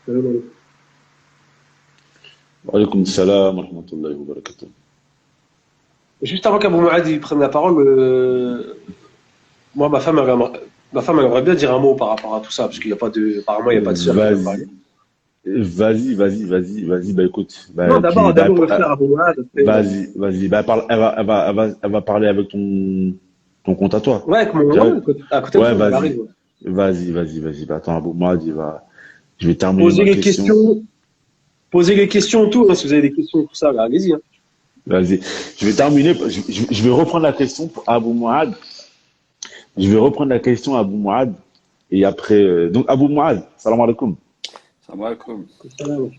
Euh, Wa alaykoum salam wa rahmatullahi wa barakatuh. Juste avant qu'Abou Mourad il prenne la parole, moi, ma femme, elle aimerait bien dire un mot par rapport à tout ça, parce qu'il n'y a pas de, apparemment, il n'y a pas de sœur qui veulent parler. Vas-y, vas-y. Bah écoute, Non, d'abord le frère ah, Abou Mourad, après, vas-y. Bah elle va parler avec ton compte à toi. ouais, avec mon, ouais, Direct. à côté de Ouais, moi, elle arrive. Ouais. vas-y. Bah attends, Abou Mourad, je vais terminer Posez ma les question. questions, posez les questions, tout, hein, si vous avez des questions, tout ça, là, allez-y. Hein. Vas-y. Je vais terminer. Je vais reprendre la question pour Abou Mourad. Je vais reprendre la question à Abou Mourad. Et après, donc Abou Mourad, salam alaikum. Salam alaikum.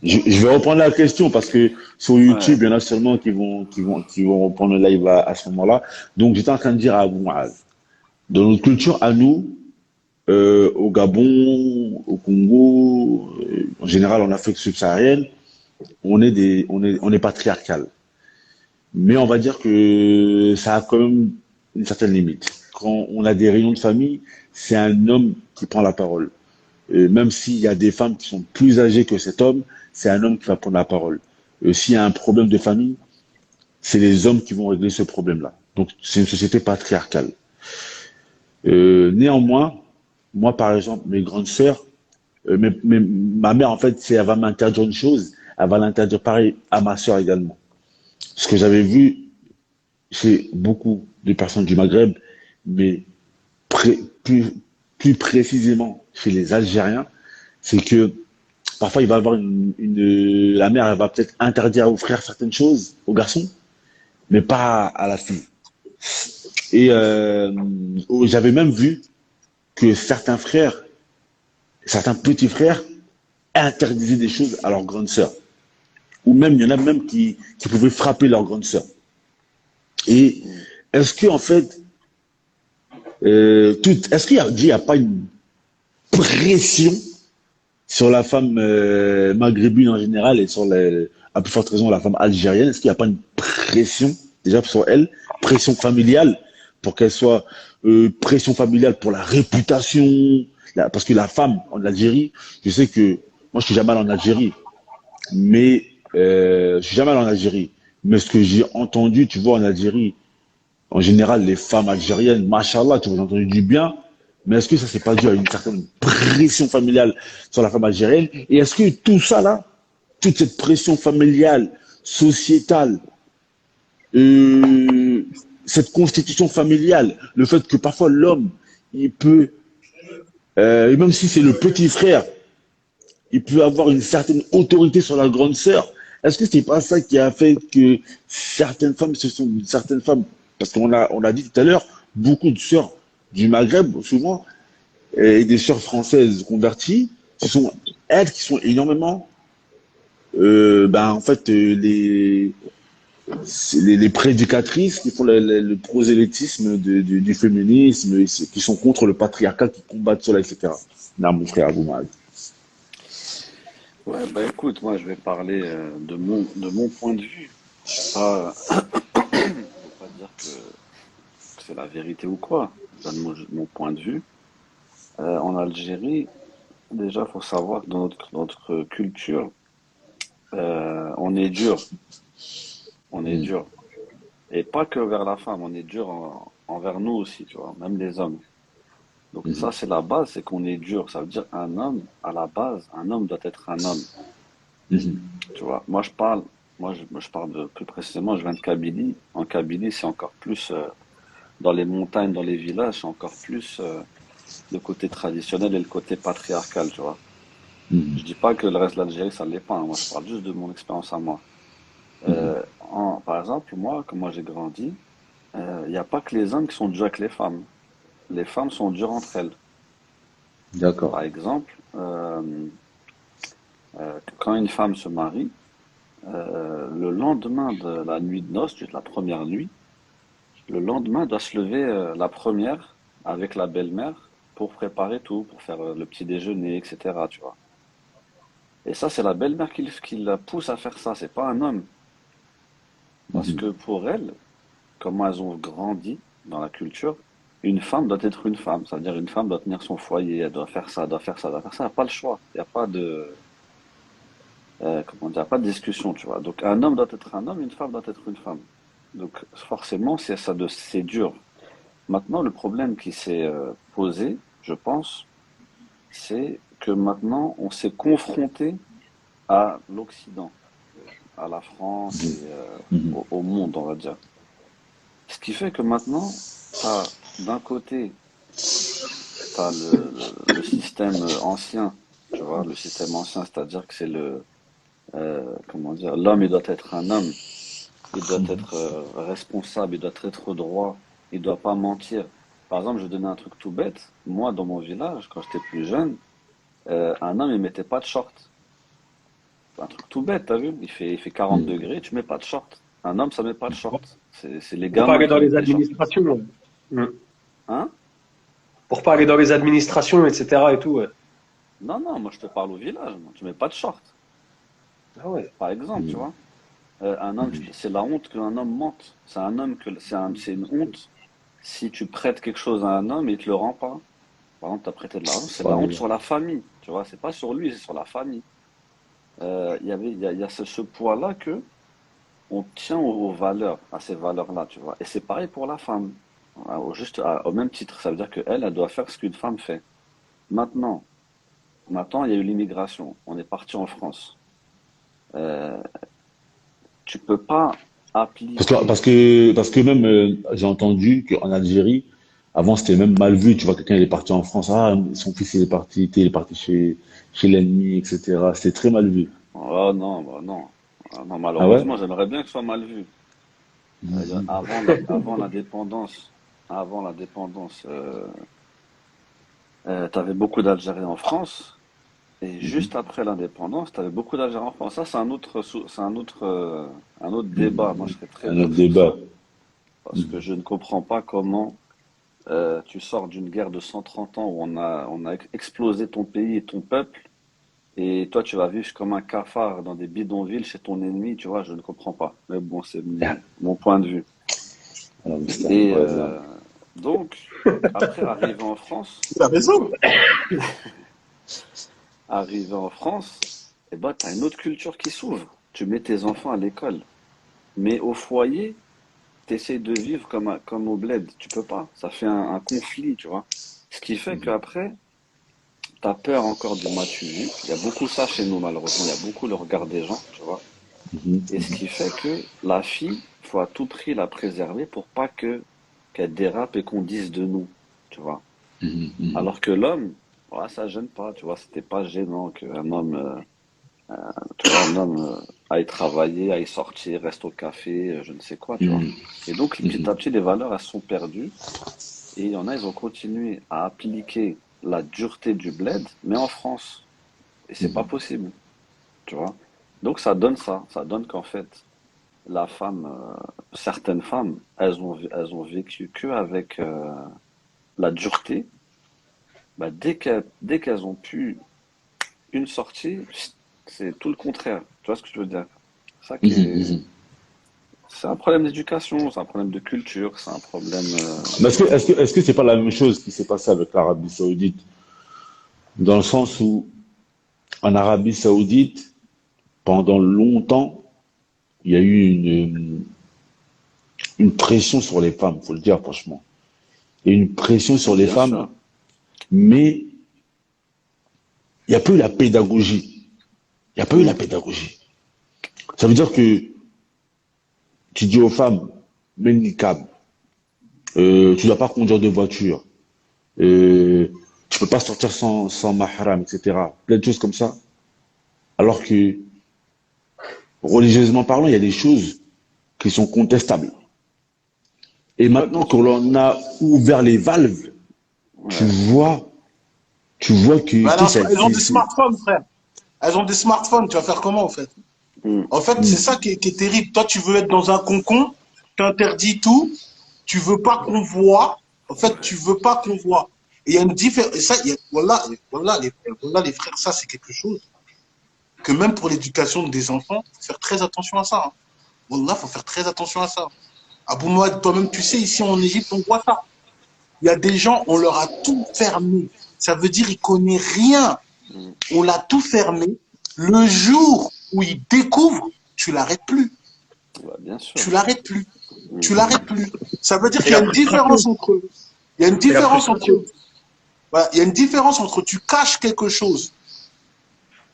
Je vais reprendre la question parce que sur Ouais, YouTube, il y en a seulement qui vont reprendre le live à ce moment-là. Donc, j'étais en train de dire à Abou Moaz, dans notre culture à nous, au Gabon, au Congo, en général en Afrique subsaharienne, on est patriarcal. Mais on va dire que ça a quand même une certaine limite. Quand on a des réunions de famille, c'est un homme qui prend la parole. Même s'il y a des femmes qui sont plus âgées que cet homme, c'est un homme qui va prendre la parole. S'il y a un problème de famille, c'est les hommes qui vont régler ce problème-là. Donc c'est une société patriarcale. Néanmoins, moi par exemple, mes grandes sœurs, ma mère en fait, si elle va m'interdire une chose, elle va l'interdire pareil à ma sœur également. Ce que j'avais vu chez beaucoup de personnes du Maghreb, mais pré- plus, plus précisément chez les Algériens, c'est que parfois, il va avoir la mère, elle va peut-être interdire aux frères certaines choses, aux garçons, mais pas à la fille. Et j'avais même vu que certains frères, certains petits frères, interdisaient des choses à leur grande sœur. Ou même, il y en a même qui pouvaient frapper leur grande sœur. Et mm. est-ce que, en fait, est-ce qu'il n'y a pas une pression sur la femme maghrébine en général et sur à plus forte raison la femme algérienne, est-ce qu'il n'y a pas une pression déjà sur elle, pression familiale pour qu'elle soit pression familiale pour la réputation, parce que la femme en Algérie, je sais que moi je suis jamais allé en Algérie, mais je suis jamais allé en Algérie, mais ce que j'ai entendu, tu vois, en Algérie, en général, les femmes algériennes, machallah, tu as entendu du bien, mais est-ce que ça c'est pas dû à une certaine pression familiale sur la femme algérienne? Et est-ce que tout ça là, toute cette pression familiale, sociétale, euh, cette constitution familiale, le fait que parfois l'homme, il peut, et même si c'est le petit frère, il peut avoir une certaine autorité sur la grande sœur. Est-ce que c'est pas ça qui a fait que certaines femmes, parce on a dit tout à l'heure, beaucoup de sœurs du Maghreb, souvent, et des sœurs françaises converties, ce sont elles qui sont énormément, en fait, les prédicatrices qui font le prosélytisme du féminisme, qui sont contre le patriarcat, qui combattent cela, etc. Non, mon frère Abou Mahdi. Ouais, bah écoute, moi je vais parler de mon point de vue. Je vais pas dire que c'est la vérité ou quoi. Je donne mon point de vue. En Algérie, déjà, faut savoir que dans dans notre culture, on est dur. On est Mm, dur. Et pas que vers la femme, on est dur envers nous aussi, tu vois, même les hommes. Donc mhm, ça, c'est la base, c'est qu'on est dur. Ça veut dire un homme, à la base, un homme doit être un homme. mhm, Tu vois, je parle de plus précisément, je viens de Kabylie. En Kabylie, c'est encore plus dans les montagnes, dans les villages, c'est encore plus le côté traditionnel et le côté patriarcal, tu vois. mhm, Je dis pas que le reste de l'Algérie, ça l'est pas, hein. Moi, je parle juste de mon expérience à moi. Par exemple, moi, comment j'ai grandi, il n'y a pas que les hommes qui sont durs avec les femmes. Les femmes sont dures entre elles. d'accord. Par exemple, quand une femme se marie, le lendemain de la nuit de noces, de la première nuit, le lendemain doit se lever la première avec la belle-mère pour préparer tout, pour faire le petit déjeuner, etc. Tu vois. Et ça, c'est la belle-mère qui la pousse à faire ça, c'est pas un homme. Parce Mhm, que pour elle, comment elles ont grandi dans la culture, une femme doit être une femme. C'est-à-dire une femme doit tenir son foyer, elle doit faire ça, elle doit faire ça, elle doit faire ça. Elle n'a pas le choix. Il n'y a pas de... comment dire, pas de discussion, tu vois. Donc un homme doit être un homme, une femme doit être une femme. Donc forcément, c'est dur. Maintenant, le problème qui s'est posé, je pense, c'est que maintenant, on s'est confronté à l'Occident, à la France et Mhm. au monde, on va dire. Ce qui fait que maintenant, t'as d'un côté, t'as le système ancien, tu vois, le système ancien, c'est-à-dire que c'est comment dire, l'homme, il doit être un homme, il doit être responsable, il doit être droit, il doit pas mentir. Par exemple, je vais donner un truc tout bête. Moi, dans mon village, quand j'étais plus jeune, un homme, il mettait pas de short. Un truc tout bête, t'as vu? Il fait 40 Mhm. degrés, tu mets pas de short. Un homme, ça met pas de short. C'est les Pour pas gamins aller dans qui mettent les des shorts. administrations. Ouais. Mm. Hein? Pour pas aller dans les administrations, etc. et tout, ouais. Non, non, moi je te parle au village, moi. Tu mets pas de short, Ah ouais. par exemple, tu Mhm. vois. Un homme, c'est la honte qu'un homme mente. C'est une honte si tu prêtes quelque chose à un homme et il te le rend pas. Par exemple, tu as prêté de l'argent, c'est de la honte Subhanallah. sur la famille, tu vois. C'est pas sur lui, c'est sur la famille. Il y a ce poids-là que on tient aux valeurs, à ces valeurs-là, tu vois. Et c'est pareil pour la femme. Voilà, au même titre, ça veut dire qu'elle, elle doit faire ce qu'une femme fait. Maintenant, maintenant, il y a eu l'immigration. On est parti en France. Euh, Tu peux pas appliquer. Parce que même, j'ai entendu qu'en Algérie, avant, c'était même mal vu. Tu vois, quelqu'un, il est parti en France. Ah, son fils, il est parti chez l'ennemi, etc. C'était très mal vu. Oh non, bah non. Ah non, Ah ouais? malheureusement, j'aimerais bien que ce soit mal vu. Avant l'indépendance, t'avais beaucoup d'Algériens en France, et juste après l'indépendance, t'avais beaucoup d'Algériens en France. Ça, c'est un autre débat. Moi, je serais très Un dur autre sur débat. ça, parce que je ne comprends pas comment tu sors d'une guerre de 130 ans où on a explosé ton pays et ton peuple, et toi, tu vas vivre comme un cafard dans des bidonvilles chez ton ennemi, tu vois, je ne comprends pas. Mais bon, c'est mon point de vue. Alors, Et ouais, non. donc, après, Il a raison. arrivé en France, eh ben, tu as une autre culture qui s'ouvre. Tu mets tes enfants à l'école. Mais au foyer, tu essaies de vivre comme au bled. Tu peux pas. Ça fait un conflit, tu vois. Ce qui fait qu'après, tu as peur encore du matu vu. Il y a beaucoup ça chez nous, malheureusement. Il y a beaucoup le regard des gens, tu vois. Et ce qui fait que la fille, faut à tout prix la préserver pour pas qu'elle dérape et qu'on dise de nous, tu vois. Alors que l'homme, ouais, ça gêne pas, tu vois. C'était pas gênant qu'un homme, tu vois, un homme aille travailler, aille sortir, reste au café, je ne sais quoi, tu vois. Et donc, petit à petit, les valeurs, elles sont perdues. Et il y en a, ils ont continué à appliquer la dureté du bled, mais en France. Et c'est pas possible, tu vois. Donc, ça donne ça. Ça donne qu'en fait, la femme, certaines femmes, elles ont vécu que avec la dureté. Bah, dès qu'elles ont pu une sortie, c'est tout le contraire. Tu vois ce que je veux dire? Ça qui est, c'est un problème d'éducation, c'est un problème de culture, c'est un problème. Mais est-ce que c'est pas la même chose qui s'est passé avec l'Arabie Saoudite? Dans le sens où, en Arabie Saoudite, pendant longtemps, il y a eu une pression sur les femmes, faut le dire franchement. Il y a eu une pression sur les Bien femmes, sûr. mais il n'y a pas eu la pédagogie. Il n'y a pas eu la pédagogie. Ça veut dire que tu dis aux femmes, mets le niqab, tu ne dois pas conduire de voiture, tu peux pas sortir sans mahram, etc. Plein de choses comme ça. Alors que, religieusement parlant, il y a des choses qui sont contestables. Et Ouais, maintenant bien que sûr. l'on a ouvert les valves, tu Ouais. vois, tu vois que, Mais tu sais, elles ont des smartphones, frère. Elles ont des smartphones. Tu vas faire comment, en fait? Mm. En fait, c'est ça qui est terrible. Toi, tu veux être dans un concon, tu interdis tout, tu veux pas qu'on voit. En fait, tu veux pas qu'on voit. Et il y a une différence. Et ça, voilà, voilà, les frères, ça, c'est quelque chose que même pour l'éducation des enfants, faut faire très attention à ça. Hein. Wallah, faut faire très attention à ça. Abou Noad, toi-même, tu sais, ici en Égypte, on voit ça. Il y a des gens, on leur a tout fermé. Ça veut dire, ils connaissent rien. Mm. On l'a tout fermé. Le jour où il découvre, tu l'arrêtes plus. Bah, bien sûr. Tu l'arrêtes plus. Mm. Tu l'arrêtes plus. Ça veut dire Et qu'il y a la une différence entre, il y a une Et la différence entre, frustration. voilà, il y a une différence entre tu caches quelque chose,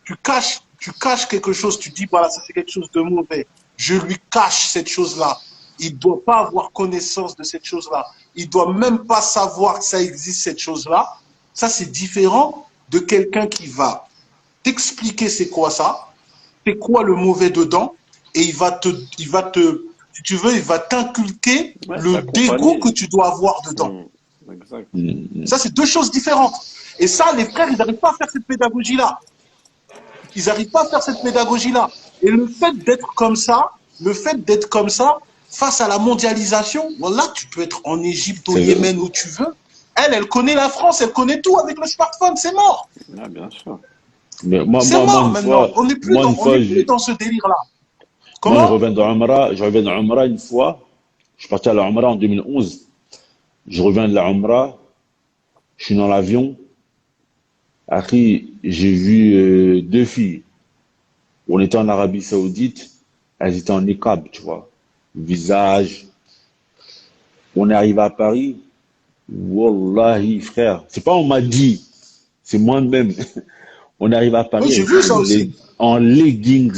tu caches quelque chose, tu dis, voilà, ça c'est quelque chose de mauvais. Je lui cache cette chose-là. Il ne doit pas avoir connaissance de cette chose-là. Il ne doit même pas savoir que ça existe, cette chose-là. Ça, c'est différent de quelqu'un qui va t'expliquer c'est quoi ça, c'est quoi le mauvais dedans, et il va te, si tu veux, il va t'inculquer Ouais, le dégoût que tu dois avoir dedans. Exact. Ça, c'est deux choses différentes. Et ça, les frères, ils n'arrivent pas à faire cette pédagogie-là. Ils n'arrivent pas à faire cette pédagogie-là. Et le fait d'être comme ça, face à la mondialisation, voilà, tu peux être en Égypte, au Yémen, où tu veux. Elle connaît la France, elle connaît tout avec le smartphone, c'est mort. Ah, bien sûr. Mais moi, C'est moi, mort une maintenant. fois, On n'est plus, moi, une fois, plus dans ce délire-là. moi, Comment? je reviens de Umrah une fois. Je suis parti à la Umrah en 2011. Je reviens de la Umrah. Je suis dans l'avion. Après, j'ai vu deux filles. On était en Arabie Saoudite. Elles étaient en niqab, tu vois. Visage. On est arrivé à Paris. Wallahi, frère. C'est pas on m'a dit. C'est moi-même. On est arrivé à Oui, Paris j'ai vu ça aussi. en leggings.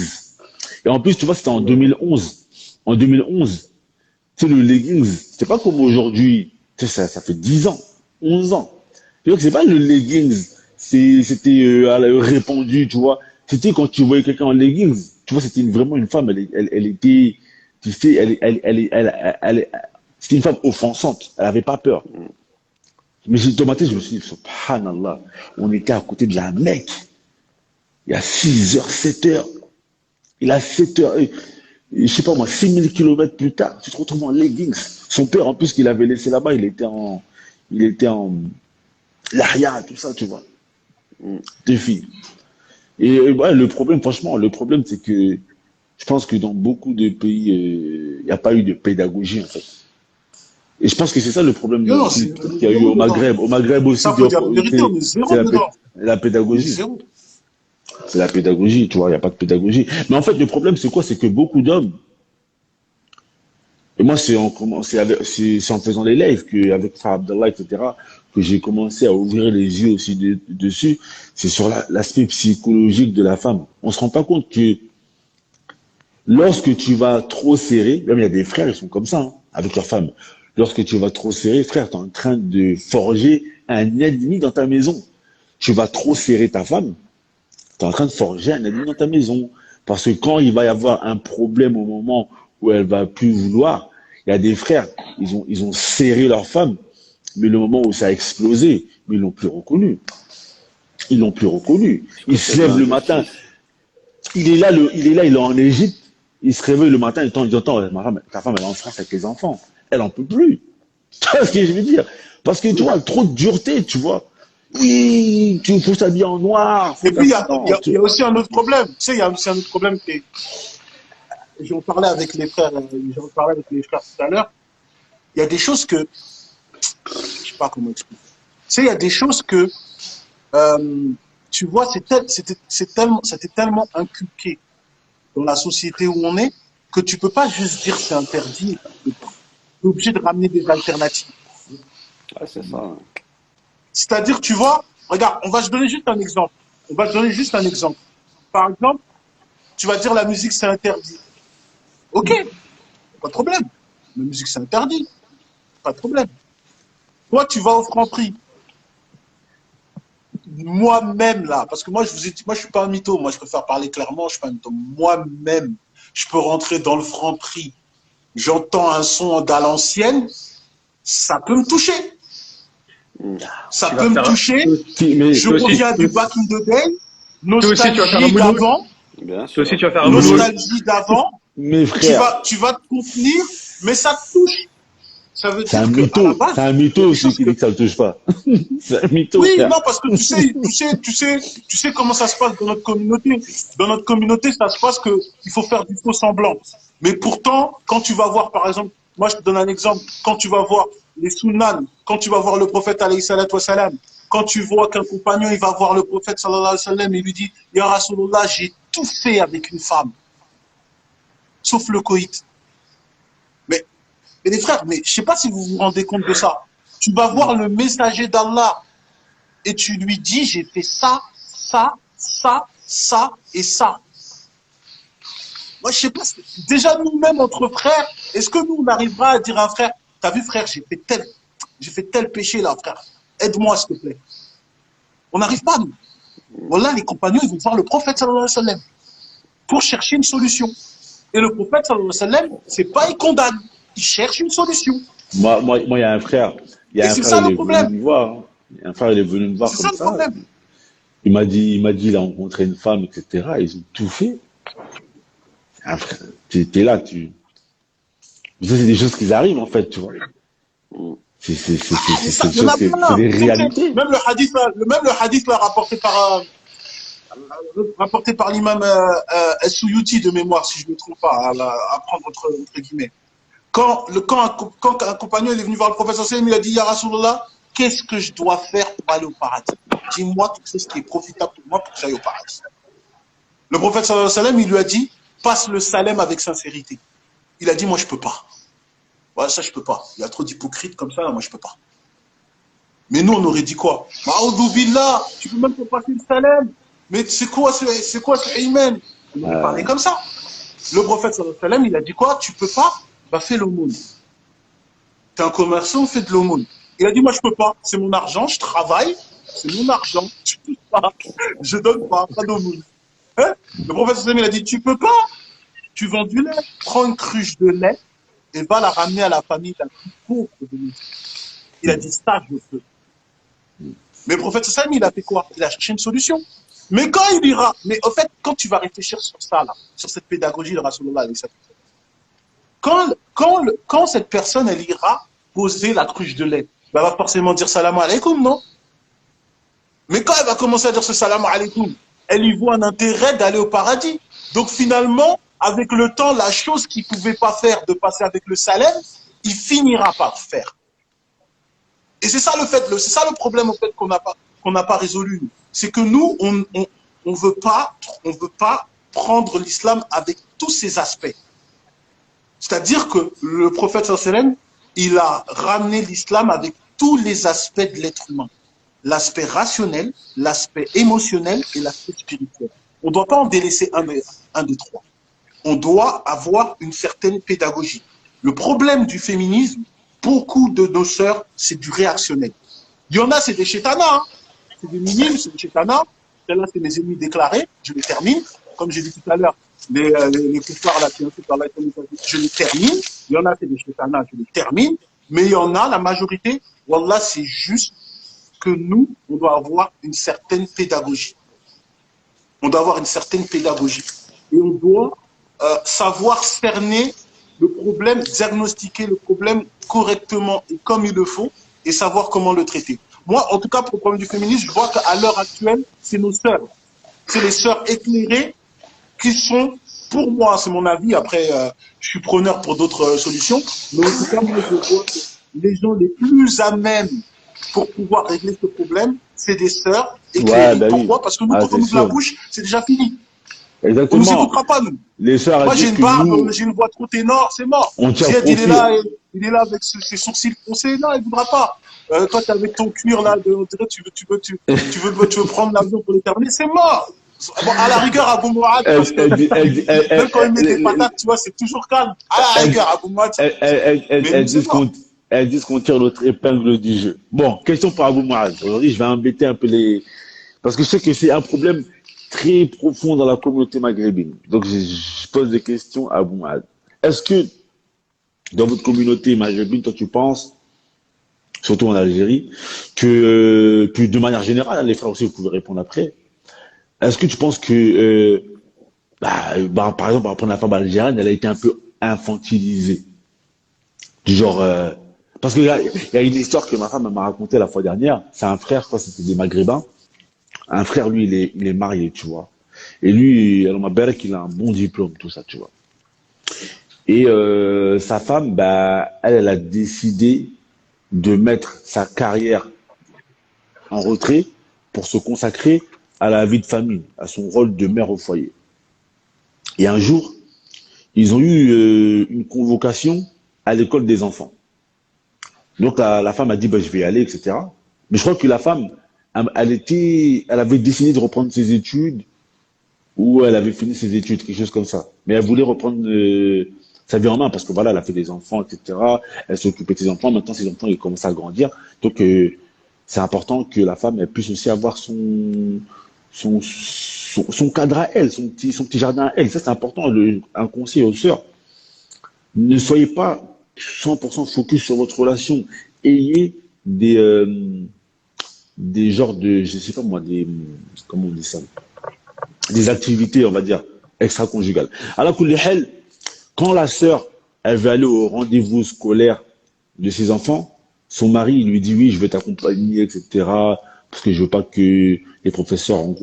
Et en plus, tu vois, c'était en 2011. En 2011, tu sais, le leggings, c'est pas comme aujourd'hui. Tu sais, ça fait 10 ans, 11 ans. Donc, c'est pas le leggings, c'était répandu, tu vois. C'était quand tu voyais quelqu'un en leggings, tu vois, c'était vraiment une femme, elle était, tu sais, c'était une femme offensante, elle avait pas peur. Mais dans ma tête, je me suis dit, subhanallah, on était à côté de la Mecque. Il y a 6 heures, 7 heures. Il a 7 heures, je sais pas moi, 6 000 kilomètres plus tard, tu te retrouves en leggings. Son père, en plus, qu'il avait laissé là-bas, il était en l'aria, tout ça, tu vois. Deux filles. Et ouais, le problème, franchement, le problème, c'est que je pense que dans beaucoup de pays, il n'y a pas eu de pédagogie, en fait. Et je pense que c'est ça le problème Non, qu'il on est y a eu zéro au dedans. Maghreb. Au Maghreb aussi, Ça, faut dire la vérité, on est c'est zéro dedans. la On est pédagogie. zéro. C'est la pédagogie, tu vois, il n'y a pas de pédagogie. Mais en fait, le problème, c'est quoi? C'est que beaucoup d'hommes, et moi, c'est en faisant les lives avec Frère Abdallah, etc., que j'ai commencé à ouvrir les yeux aussi dessus. C'est sur l'aspect psychologique de la femme. On se rend pas compte que lorsque tu vas trop serrer, même il y a des frères, ils sont comme ça, hein, avec leur femme. Lorsque tu vas trop serrer, frère, tu es en train de forger un ennemi dans ta maison. Tu vas trop serrer ta femme, tu es en train de forger un ennemi dans ta maison. Parce que quand il va y avoir un problème au moment où elle va plus vouloir, il y a des frères, ils ont serré leur femme, mais le moment où ça a explosé, mais ils l'ont plus reconnu. Ils l'ont plus reconnu. Il se lève le matin, il est là, il est en Égypte, il se réveille le matin, il dit, attends, ta femme, elle est en France avec les enfants. Elle en peut plus. Tu vois ce que je veux dire? Parce que tu vois, trop de dureté, tu vois. Oui, tu faut s'habiller en noir. Et puis, il y a aussi un autre problème. Tu sais, il y a aussi un autre problème qui est, j'en parlais avec les frères, tout à l'heure. Il y a des choses que, je sais pas comment expliquer. Tu sais, il y a des choses que, tu vois, c'était tellement inculqué dans la société où on est que tu peux pas juste dire c'est interdit. Tu es obligé de ramener des alternatives. Ah, c'est ça. C'est-à-dire, tu vois, regarde, on va se donner juste un exemple. Par exemple, tu vas dire la musique c'est interdit. Ok, pas de problème. La musique c'est interdit, pas de problème. Toi, tu vas au Franprix. Moi-même là, parce que moi je vous ai dit, moi je suis pas un mytho, moi je préfère parler clairement, je suis pas un mytho. Moi-même, je peux rentrer dans le Franprix, j'entends un son à l'ancienne, ça peut me toucher. Ça peut me toucher. Je reviens du back in the day, nostalgie d'avant. Bien Toi sûr. aussi, tu vas faire un moonwalk. Nostalgie d'avant. Mes frères, Tu vas te contenir, mais ça te touche. Ça veut c'est un dire qu'à la mytho. base, C'est un il y a mytho des aussi choses qui que- dit que ça ne touche pas. C'est un mytho, Oui, frère. non, parce que tu sais comment ça se passe dans notre communauté. Dans notre communauté, ça se passe que il faut faire du faux semblant. Mais pourtant, quand tu vas voir, par exemple, moi je te donne un exemple, quand tu vas voir les sunnans, quand tu vas voir le prophète alayhi salatu wa salam, quand tu vois qu'un compagnon, il va voir le prophète sallallahu alayhi wa sallam et lui dit, Ya Rasulallah, j'ai tout fait avec une femme, sauf le coït. Mais les frères, mais je sais pas si vous vous rendez compte de ça. Tu vas voir le messager d'Allah et tu lui dis, j'ai fait ça, ça, ça, ça et ça. Moi, je sais pas, déjà nous-mêmes, entre frères, est-ce que nous, on arrivera à dire à un frère, t'as vu frère, j'ai fait tel péché là, frère, aide-moi s'il te plaît. On n'arrive pas, nous. Voilà, les compagnons, ils vont voir le prophète sallallahu alayhi wa sallam pour chercher une solution. Et le prophète sallallahu alayhi wa sallam, c'est pas il condamne, il cherche une solution. Moi, il y a un frère, Et c'est ça il le est venu problème. me voir. Hein. Il y a un frère, il est venu me voir C'est ça comme le ça. problème. Il m'a dit, il a rencontré une femme, etc. Ils ont tout fait. Ah, frère, t'es là, ça, c'est des choses qui arrivent, en fait, tu vois. Et ça, il y en choses, a c'est plein. des réalités. Même le hadith là, rapporté par l'imam As-Suyuti de mémoire, si je ne me trompe pas, à prendre entre guillemets. Quand un compagnon est venu voir le prophète sallallahu alayhi wa sallam, il a dit, Ya Rasulallah, qu'est-ce que je dois faire pour aller au paradis? Dis-moi quelque chose qui est profitable pour moi pour que j'aille au paradis. Le prophète sallallahu alayhi wa sallam, il lui a dit, passe le salem avec sincérité. Il a dit, moi je peux pas. Voilà, ça je peux pas. Il y a trop d'hypocrites comme ça, là, moi je peux pas. Mais nous, on aurait dit quoi? Ma'oudou billah, tu peux même pas passer le salem. Mais c'est quoi ce amen? On aurait parlé comme ça. Le prophète sallallahu alayhi wa sallam, il a dit quoi? Tu peux pas? Bah fais l'aumône. T'es un commerçant, fais de l'aumône. Il a dit, moi je peux pas. C'est mon argent, je travaille. C'est mon argent. Je peux pas. Je donne pas d'aumône. Hein? Le prophète sallallahu alayhi wa sallam, il a dit, tu peux pas. Tu vends du lait. Prends une cruche de lait et va la ramener à la famille la plus pauvre de nous. Il a dit, ça je peux. Mais le prophète sallallahu alayhi wa sallam, il a fait quoi? Il a cherché une solution. Mais quand il ira, mais en fait, quand tu vas réfléchir sur ça, là, sur cette pédagogie de Rasulullah, quand cette personne, elle ira poser la cruche de lait, elle va forcément dire salam alaikum, non? Mais quand elle va commencer à dire ce salam alaikum, elle y voit un intérêt d'aller au paradis. Donc finalement, avec le temps, la chose qu'il ne pouvait pas faire de passer avec le salam, il finira par faire. Et c'est ça c'est ça le problème au fait qu'on n'a pas résolu. C'est que nous, on veut pas prendre l'islam avec tous ses aspects. C'est-à-dire que le prophète sallallahu alayhi wa sallam, il a ramené l'islam avec tous les aspects de l'être humain. L'aspect rationnel, l'aspect émotionnel et l'aspect spirituel. On ne doit pas en délaisser un des trois. On doit avoir une certaine pédagogie. Le problème du féminisme, beaucoup de nos sœurs, c'est du réactionnel. Il y en a, c'est des chétanas. Hein. C'est des minimes, c'est des chétanas. Là, c'est mes ennemis déclarés. Je les termine. Comme j'ai dit tout à l'heure, les koufars là qui insultent Allah, je les termine. Il y en a, c'est des chétanas, je les termine. Mais il y en a, la majorité, wallah, c'est juste que nous, on doit avoir une certaine pédagogie. On doit avoir une certaine pédagogie. Et on doit savoir cerner le problème, diagnostiquer le problème correctement et comme il le faut, et savoir comment le traiter. Moi, en tout cas, pour le problème du féminisme, je vois qu'à l'heure actuelle, c'est nos sœurs. C'est les sœurs éclairées qui sont, pour moi, c'est mon avis, après, je suis preneur pour d'autres solutions, mais en tout cas, moi, je vois que les gens les plus à même pour pouvoir régler ce problème, c'est des sœurs éclairées. Ouais, bah Pourquoi? oui. Parce que nous, quand on ouvre la bouche, c'est déjà fini. On ne nous Exactement. écoutera pas, nous. Les sœurs, Moi, elles j'ai disent une que barbe, nous, j'ai une voix trop ténor, c'est mort. on tire Zied, profit. il est là avec ses sourcils foncés, non, il ne voudra pas. Toi, tu es avec ton cuir, là, on dirait tu veux prendre l'avion pour l'éterminer, c'est mort. Bon, à la rigueur, Abou Mouad, parce que même quand il met des patates, tu vois, c'est toujours calme. À la rigueur, Abou Mouad, mais nous, c'est mort. elles disent qu'on tire notre épingle du jeu. Bon, question pour Abou Mouad. Aujourd'hui, je vais embêter un peu parce que je sais que c'est un problème très profond dans la communauté maghrébine. Donc, je pose des questions à Abou Mouad. Est-ce que, dans votre communauté maghrébine, toi, tu penses, surtout en Algérie, que de manière générale, les frères aussi, vous pouvez répondre après, est-ce que tu penses que, par exemple, on va prendre la femme algérienne, elle a été un peu infantilisée? Du genre, parce qu'il y a une histoire que ma femme m'a racontée la fois dernière. C'est un frère, je crois que c'était des Maghrébins. Un frère, lui, il est marié, tu vois. Et lui, elle m'a dit qu'il a un bon diplôme, tout ça, tu vois. Et sa femme, elle a décidé de mettre sa carrière en retrait pour se consacrer à la vie de famille, à son rôle de mère au foyer. Et un jour, ils ont eu une convocation à l'école des enfants. Donc la femme a dit bah, je vais y aller, etc. Mais je crois que la femme, elle avait décidé de reprendre ses études ou elle avait fini ses études, quelque chose comme ça. Mais elle voulait reprendre sa vie en main parce que voilà, elle a fait des enfants, etc. Elle s'est occupée de ses enfants. Maintenant, ses enfants ils commencent à grandir. Donc c'est important que la femme elle puisse aussi avoir son cadre à elle, son petit jardin à elle. Ça c'est important. Un conseil aux sœurs, ne soyez pas 100% focus sur votre relation. Ayez des genres de, je sais pas moi, comment on dit ça, des activités, on va dire, extra-conjugales. Alors, quand la sœur, elle veut aller au rendez-vous scolaire de ses enfants, son mari, il lui dit oui, je vais t'accompagner, etc. Parce que je veux pas que les professeurs, en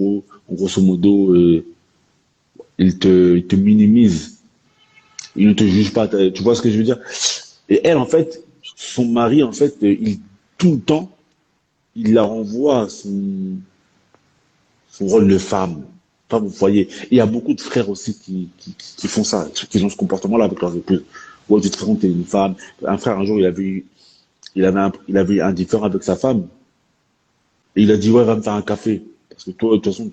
grosso modo, ils te minimisent. Ils ne te jugent pas. Tu vois ce que je veux dire? Et elle, en fait, son mari, en fait, tout le temps, il la renvoie à son rôle de femme. Femme au foyer. Et il y a beaucoup de frères aussi qui font ça, qui ont ce comportement-là avec leurs épouses. Ouais, tu te rends compte, t'es une femme. Un frère, un jour, il avait un différend avec sa femme. Et il a dit, ouais, va me faire un café. Parce que toi, de toute façon,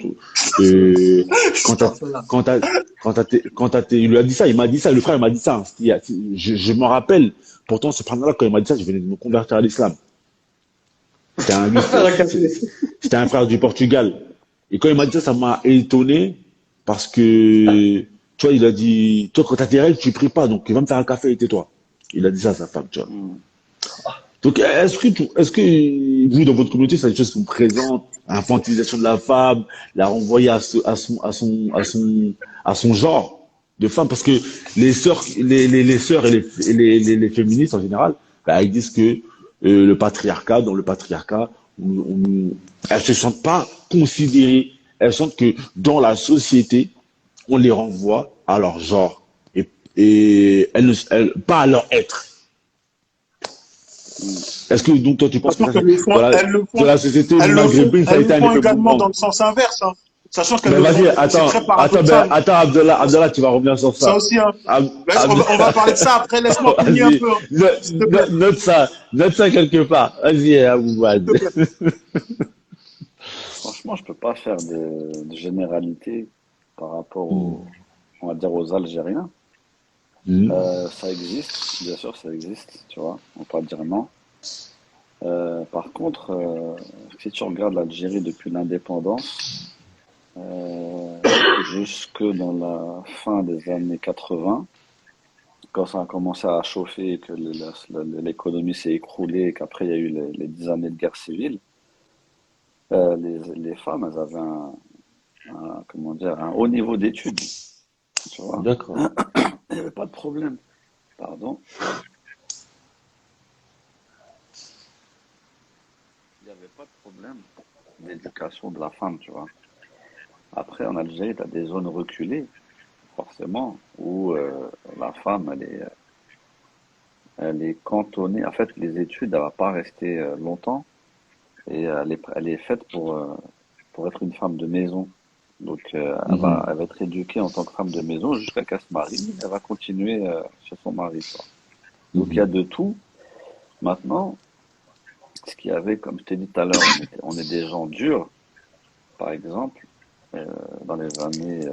quand t'as, quand t'as, il lui a dit ça, il m'a dit ça, le frère il m'a dit ça. Hein. Je m'en rappelle. Pourtant, ce frère-là, quand il m'a dit ça, je venais de me convertir à l'islam. C'était un, lui, Faire un café. c'était un frère du Portugal. Et quand il m'a dit ça, ça m'a étonné parce que, tu vois, il a dit, toi, quand t'as tes règles, tu pries pas, donc il va me faire un café et tais-toi. Il a dit ça à sa femme, tu vois. Hmm. Donc, est-ce que vous, dans votre communauté, c'est des choses qui sont présentes, infantilisation de la femme, la renvoyer à son genre de femme, parce que les sœurs et les féministes en général, bah, ils disent que dans le patriarcat, elles se sentent pas considérées, elles sentent que dans la société, on les renvoie à leur genre et pas à leur être. Hmm. Est-ce que donc toi tu penses que Sachant qu'elles le font, dans la société maghrébine ça a elles le été un font effet également boomerang? dans le sens inverse, hein. Sachant qu'elles Mais le font, vas-y, c'est attends, très attends, ben, paradoxal. attends, Abdallah, tu vas revenir sur Ça ça. aussi, hein. Ab- On va parler de ça après. Laisse-moi finir un Vas-y, peu, hein, s'il te plaît. note ça quelque part. Vas-y, Abouad. S'il te plaît. Franchement, je peux pas faire de généralité par rapport Hmm. on va dire aux Algériens. Hmm. Ça existe, bien sûr, ça existe, tu vois. On peut pas dire non. Par contre, si tu regardes l'Algérie depuis l'indépendance, euh, jusque dans la fin des années 80, quand ça a commencé à chauffer et que l'économie s'est écroulée et qu'après il y a eu les 10 années de guerre civile, les femmes, elles avaient comment dire, un haut niveau d'études, tu vois. D'accord. Il n'y avait pas de problème, pardon. Il n'y avait pas de problème d'éducation de la femme, tu vois. Après, en Algérie, tu as des zones reculées, forcément, où la femme, elle est cantonnée. En fait, les études, elle va pas rester longtemps et elle est faite pour être une femme de maison. Donc, Mhm. elle va être éduquée en tant que femme de maison jusqu'à qu'elle se marie. Elle va continuer chez son mari, quoi. Donc, il y Mhm. a de tout. Maintenant, ce qu'il y avait, comme je t'ai dit tout à l'heure, on est des gens durs, par exemple, euh, dans les années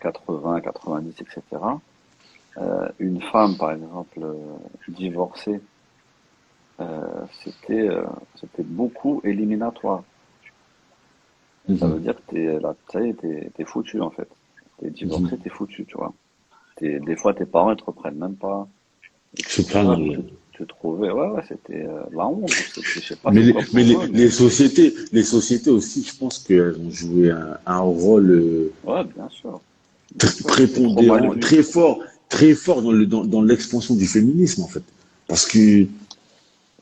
80, 90, etc. Une femme, par exemple, divorcée, c'était beaucoup éliminatoire. Ça Mhm. veut dire que t'es là, ça y est, t'es foutu en fait. T'es Mhm. divorcé, t'es foutu, tu vois. Des fois, tes parents ils te reprennent même pas, Subhanallah. etc. Donc tu trouvais, ouais, ouais, c'était la honte. Je sais pas Mais c'est les, quoi mais pour les, eux, mais les sociétés aussi, je pense qu'elles ont joué un rôle ouais, bien sûr, c'est trop mal prépondérant, vu. très fort dans l'expansion du féminisme, en fait. Parce que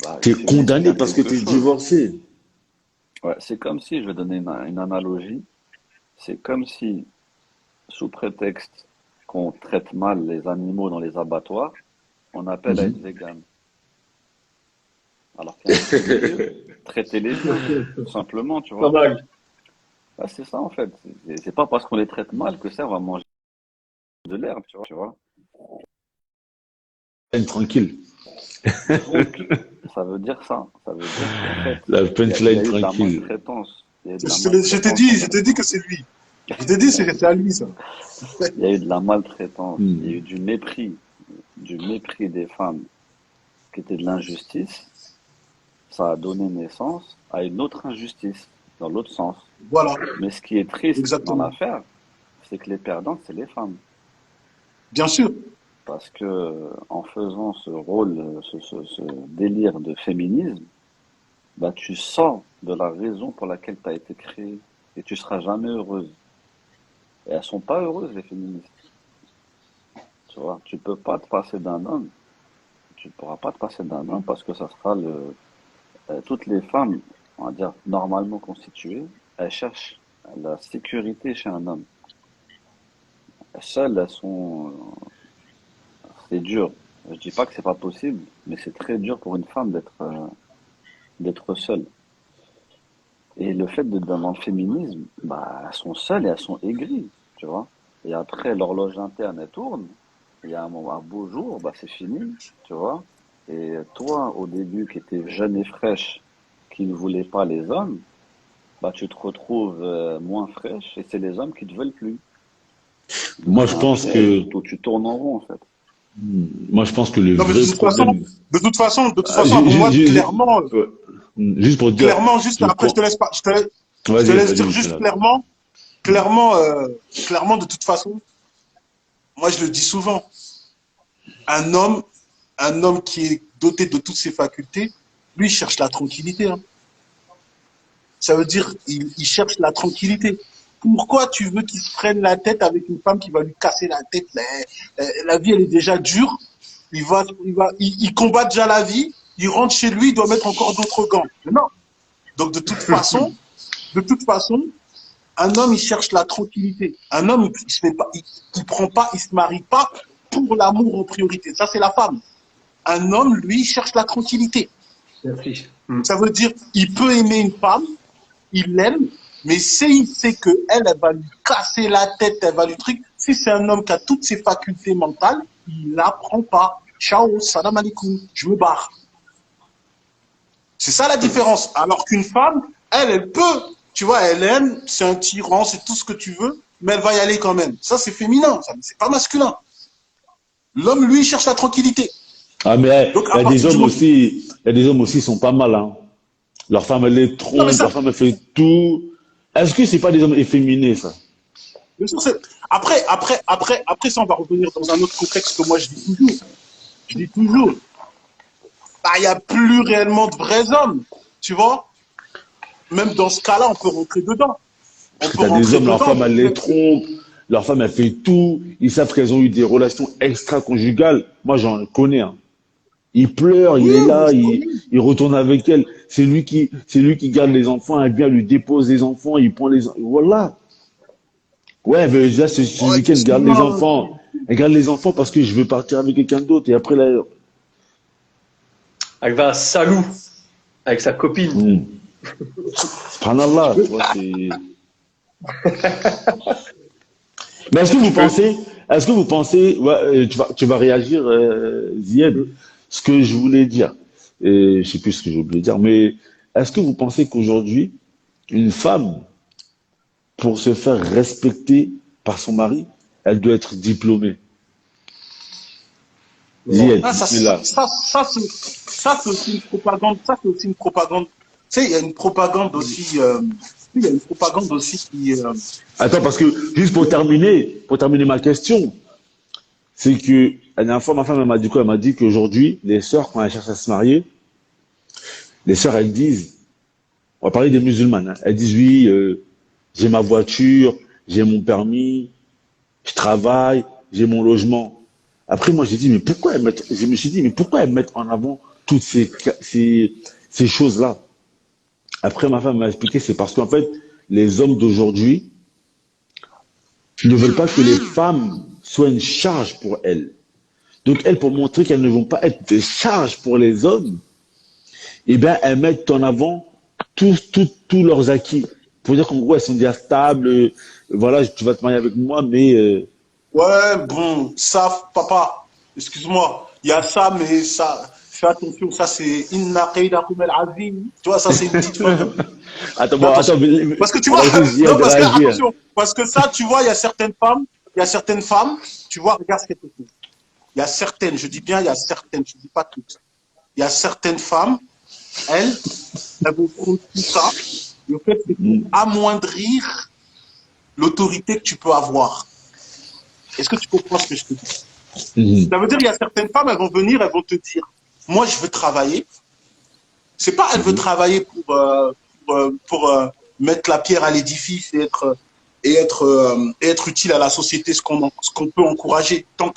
Bah, le t'es féminisme, il condamné a parce que quelque t'es chose. divorcé. Ouais, c'est comme si, je vais donner une analogie, c'est comme si, sous prétexte qu'on traite mal les animaux dans les abattoirs, on appelle à être Mhm. vegan. Alors qu'il y a un juste milieu, traiter les Ok, biens, tout ok. simplement, tu Pas vois. mal. Bah, c'est ça en fait. C'est pas parce qu'on les traite mal que ça va manger de l'herbe, tu vois. Tranquille. Donc, ça veut dire ça. Ça veut dire qu'en fait, La il y punchline a eu de la tranquille. maltraitance. Il y a eu de la Je maltraitance. t'ai dit que c'est lui. Je t'ai dit, c'est à lui, ça. Il y a eu de la maltraitance. Il y a Hmm. eu du mépris des femmes, qui était de l'injustice. Ça a donné naissance à une autre injustice, dans l'autre sens. Voilà, Mais ce qui est triste dans exactement. l'affaire, c'est que les perdantes, c'est les femmes. Bien sûr. Parce que en faisant ce rôle, ce délire de féminisme, bah, tu sors de la raison pour laquelle tu as été créée et tu seras jamais heureuse. Et elles sont pas heureuses, les féministes. Tu vois, tu peux pas te passer d'un homme. Tu pourras pas te passer d'un homme parce que ça sera toutes les femmes, on va dire, normalement constituées, elles cherchent la sécurité chez un homme. Seules, elles sont, c'est dur. Je dis pas que c'est pas possible, mais c'est très dur pour une femme d'être seule. Et le fait d'être dans le féminisme, bah, elles sont seules et elles sont aigries, tu vois. Et après, l'horloge interne, elle tourne. Il y a un beau jour, bah, c'est fini, tu vois. Et toi, au début, qui étais jeune et fraîche, qui ne voulait pas les hommes, bah, tu te retrouves moins fraîche et c'est les hommes qui te veulent plus. Donc Moi, c'est je un pense piège que, où tu tournes en rond, en fait. moi, je pense que le Non, mais vrai problème, de toute façon, pour moi, clairement, ouais. Juste pour dire, clairement, juste le après, con- je te vas-y, laisse vas-y, dire juste Michel. clairement, de toute façon, moi, je le dis souvent, un homme, un homme qui est doté de toutes ses facultés, lui, il cherche la tranquillité, hein. Ça veut dire, il cherche la tranquillité. Pourquoi tu veux qu'il se prenne la tête avec une femme qui va lui casser la tête? La vie, elle est déjà dure. Il combat déjà la vie. Il rentre chez lui, il doit mettre encore d'autres gants. Mais non. Donc, de toute façon, un homme, il cherche la tranquillité. Un homme, il se fait pas, il prend pas, il se marie pas pour l'amour en priorité. Ça, c'est la femme. Un homme, lui, il cherche la tranquillité. Merci. Ça veut dire, il peut aimer une femme, il l'aime, mais si il sait que elle va lui casser la tête, elle va lui truc. Si c'est un homme qui a toutes ses facultés mentales, il la prend pas. Ciao, salam alaikum, je me barre. C'est ça la différence. Alors qu'une femme, elle peut, tu vois, elle aime, c'est un tyran, c'est tout ce que tu veux, mais elle va y aller quand même. Ça, c'est féminin, ça, c'est pas masculin. L'homme, lui, cherche la tranquillité. Ah, mais Donc, il y à a des partir du hommes moment. aussi, il y a des hommes aussi, qui sont pas mal, hein. Leur femme, elle les Non, mais trompe, ça, leur femme, elle fait tout. Est-ce que c'est pas des hommes efféminés, ça? bien sûr, après, ça, on va revenir dans un autre contexte que moi, je dis toujours. Je dis toujours, bah, il n'y a plus réellement de vrais hommes. Tu vois? Même dans ce cas-là, on peut rentrer dedans. On Parce que peut t'as des rentrer hommes, leur dedans femme, du elle les fait que. trompe, leur femme, elle fait tout, ils savent qu'elles ont eu des relations extra-conjugales. Moi, j'en connais, hein. Il pleure, il Oui, est mais là, je connais. il retourne avec elle. C'est lui qui garde les enfants, elle vient lui dépose les enfants, il prend les, voilà. Ouais, mais là, ce Ouais, week-end, garde les doucement. enfants. Elle garde les enfants parce que je veux partir avec quelqu'un d'autre. Et après, là, Elle va à Salou avec sa copine. subhanallah, tu vois, c'est. Mais Tu peux. est-ce que vous pensez, ouais, tu vas réagir, Zied, ce que je voulais dire, et je sais plus ce que je voulais dire, mais est-ce que vous pensez qu'aujourd'hui, une femme, pour se faire respecter par son mari, elle doit être diplômée? Non. Zied, Ah, bismillah. c'est aussi une propagande. Ça, c'est aussi une propagande. Tu sais, il y a une propagande aussi. Il y a une propagande aussi qui. Attends, parce que, juste pour terminer ma question, c'est que, la dernière fois, ma femme, elle m'a dit quoi? Elle m'a dit qu'aujourd'hui, les sœurs, quand elles cherchent à se marier, les sœurs, elles disent, on va parler des musulmanes, hein, elles disent oui, j'ai ma voiture, j'ai mon permis, je travaille, j'ai mon logement. Après, moi, j'ai dit, mais pourquoi elles mettent, je me suis dit, mais pourquoi elles mettent en avant toutes ces choses-là? Après, ma femme m'a expliqué, c'est parce qu'en fait, les hommes d'aujourd'hui ne veulent pas que les femmes soient une charge pour elles. Donc, elles, pour montrer qu'elles ne vont pas être des charges pour les hommes, eh bien, elles mettent en avant tous leurs acquis. Pour dire qu'en gros, elles sont déjà stables, voilà, tu vas te marier avec moi, mais Ouais, bon, ça, papa, excuse-moi, il y a ça, mais ça, fais attention, ça c'est Inna Qaidakum al-Azim. Tu vois, ça c'est une petite faute. Attends, Fais bon, attends, attention. Parce que tu on vois, va laisser Ziad non, parce que, réagir. attention, parce que ça, tu vois, il y a certaines femmes, tu vois, regarde ce qu'elles te font. Il y a certaines, je dis bien, il y a certaines, je dis pas toutes. Il y a certaines femmes, elles vont prendre tout ça, et en fait, c'est pour Mhm. amoindrir l'autorité que tu peux avoir. Est-ce que tu comprends ce que je te dis? Mhm. Ça veut dire, il y a certaines femmes, elles vont venir, elles vont te dire, moi, je veux travailler. C'est pas, elle veut Mhm. travailler pour mettre la pierre à l'édifice et être utile à la société, ce qu'on peut encourager tant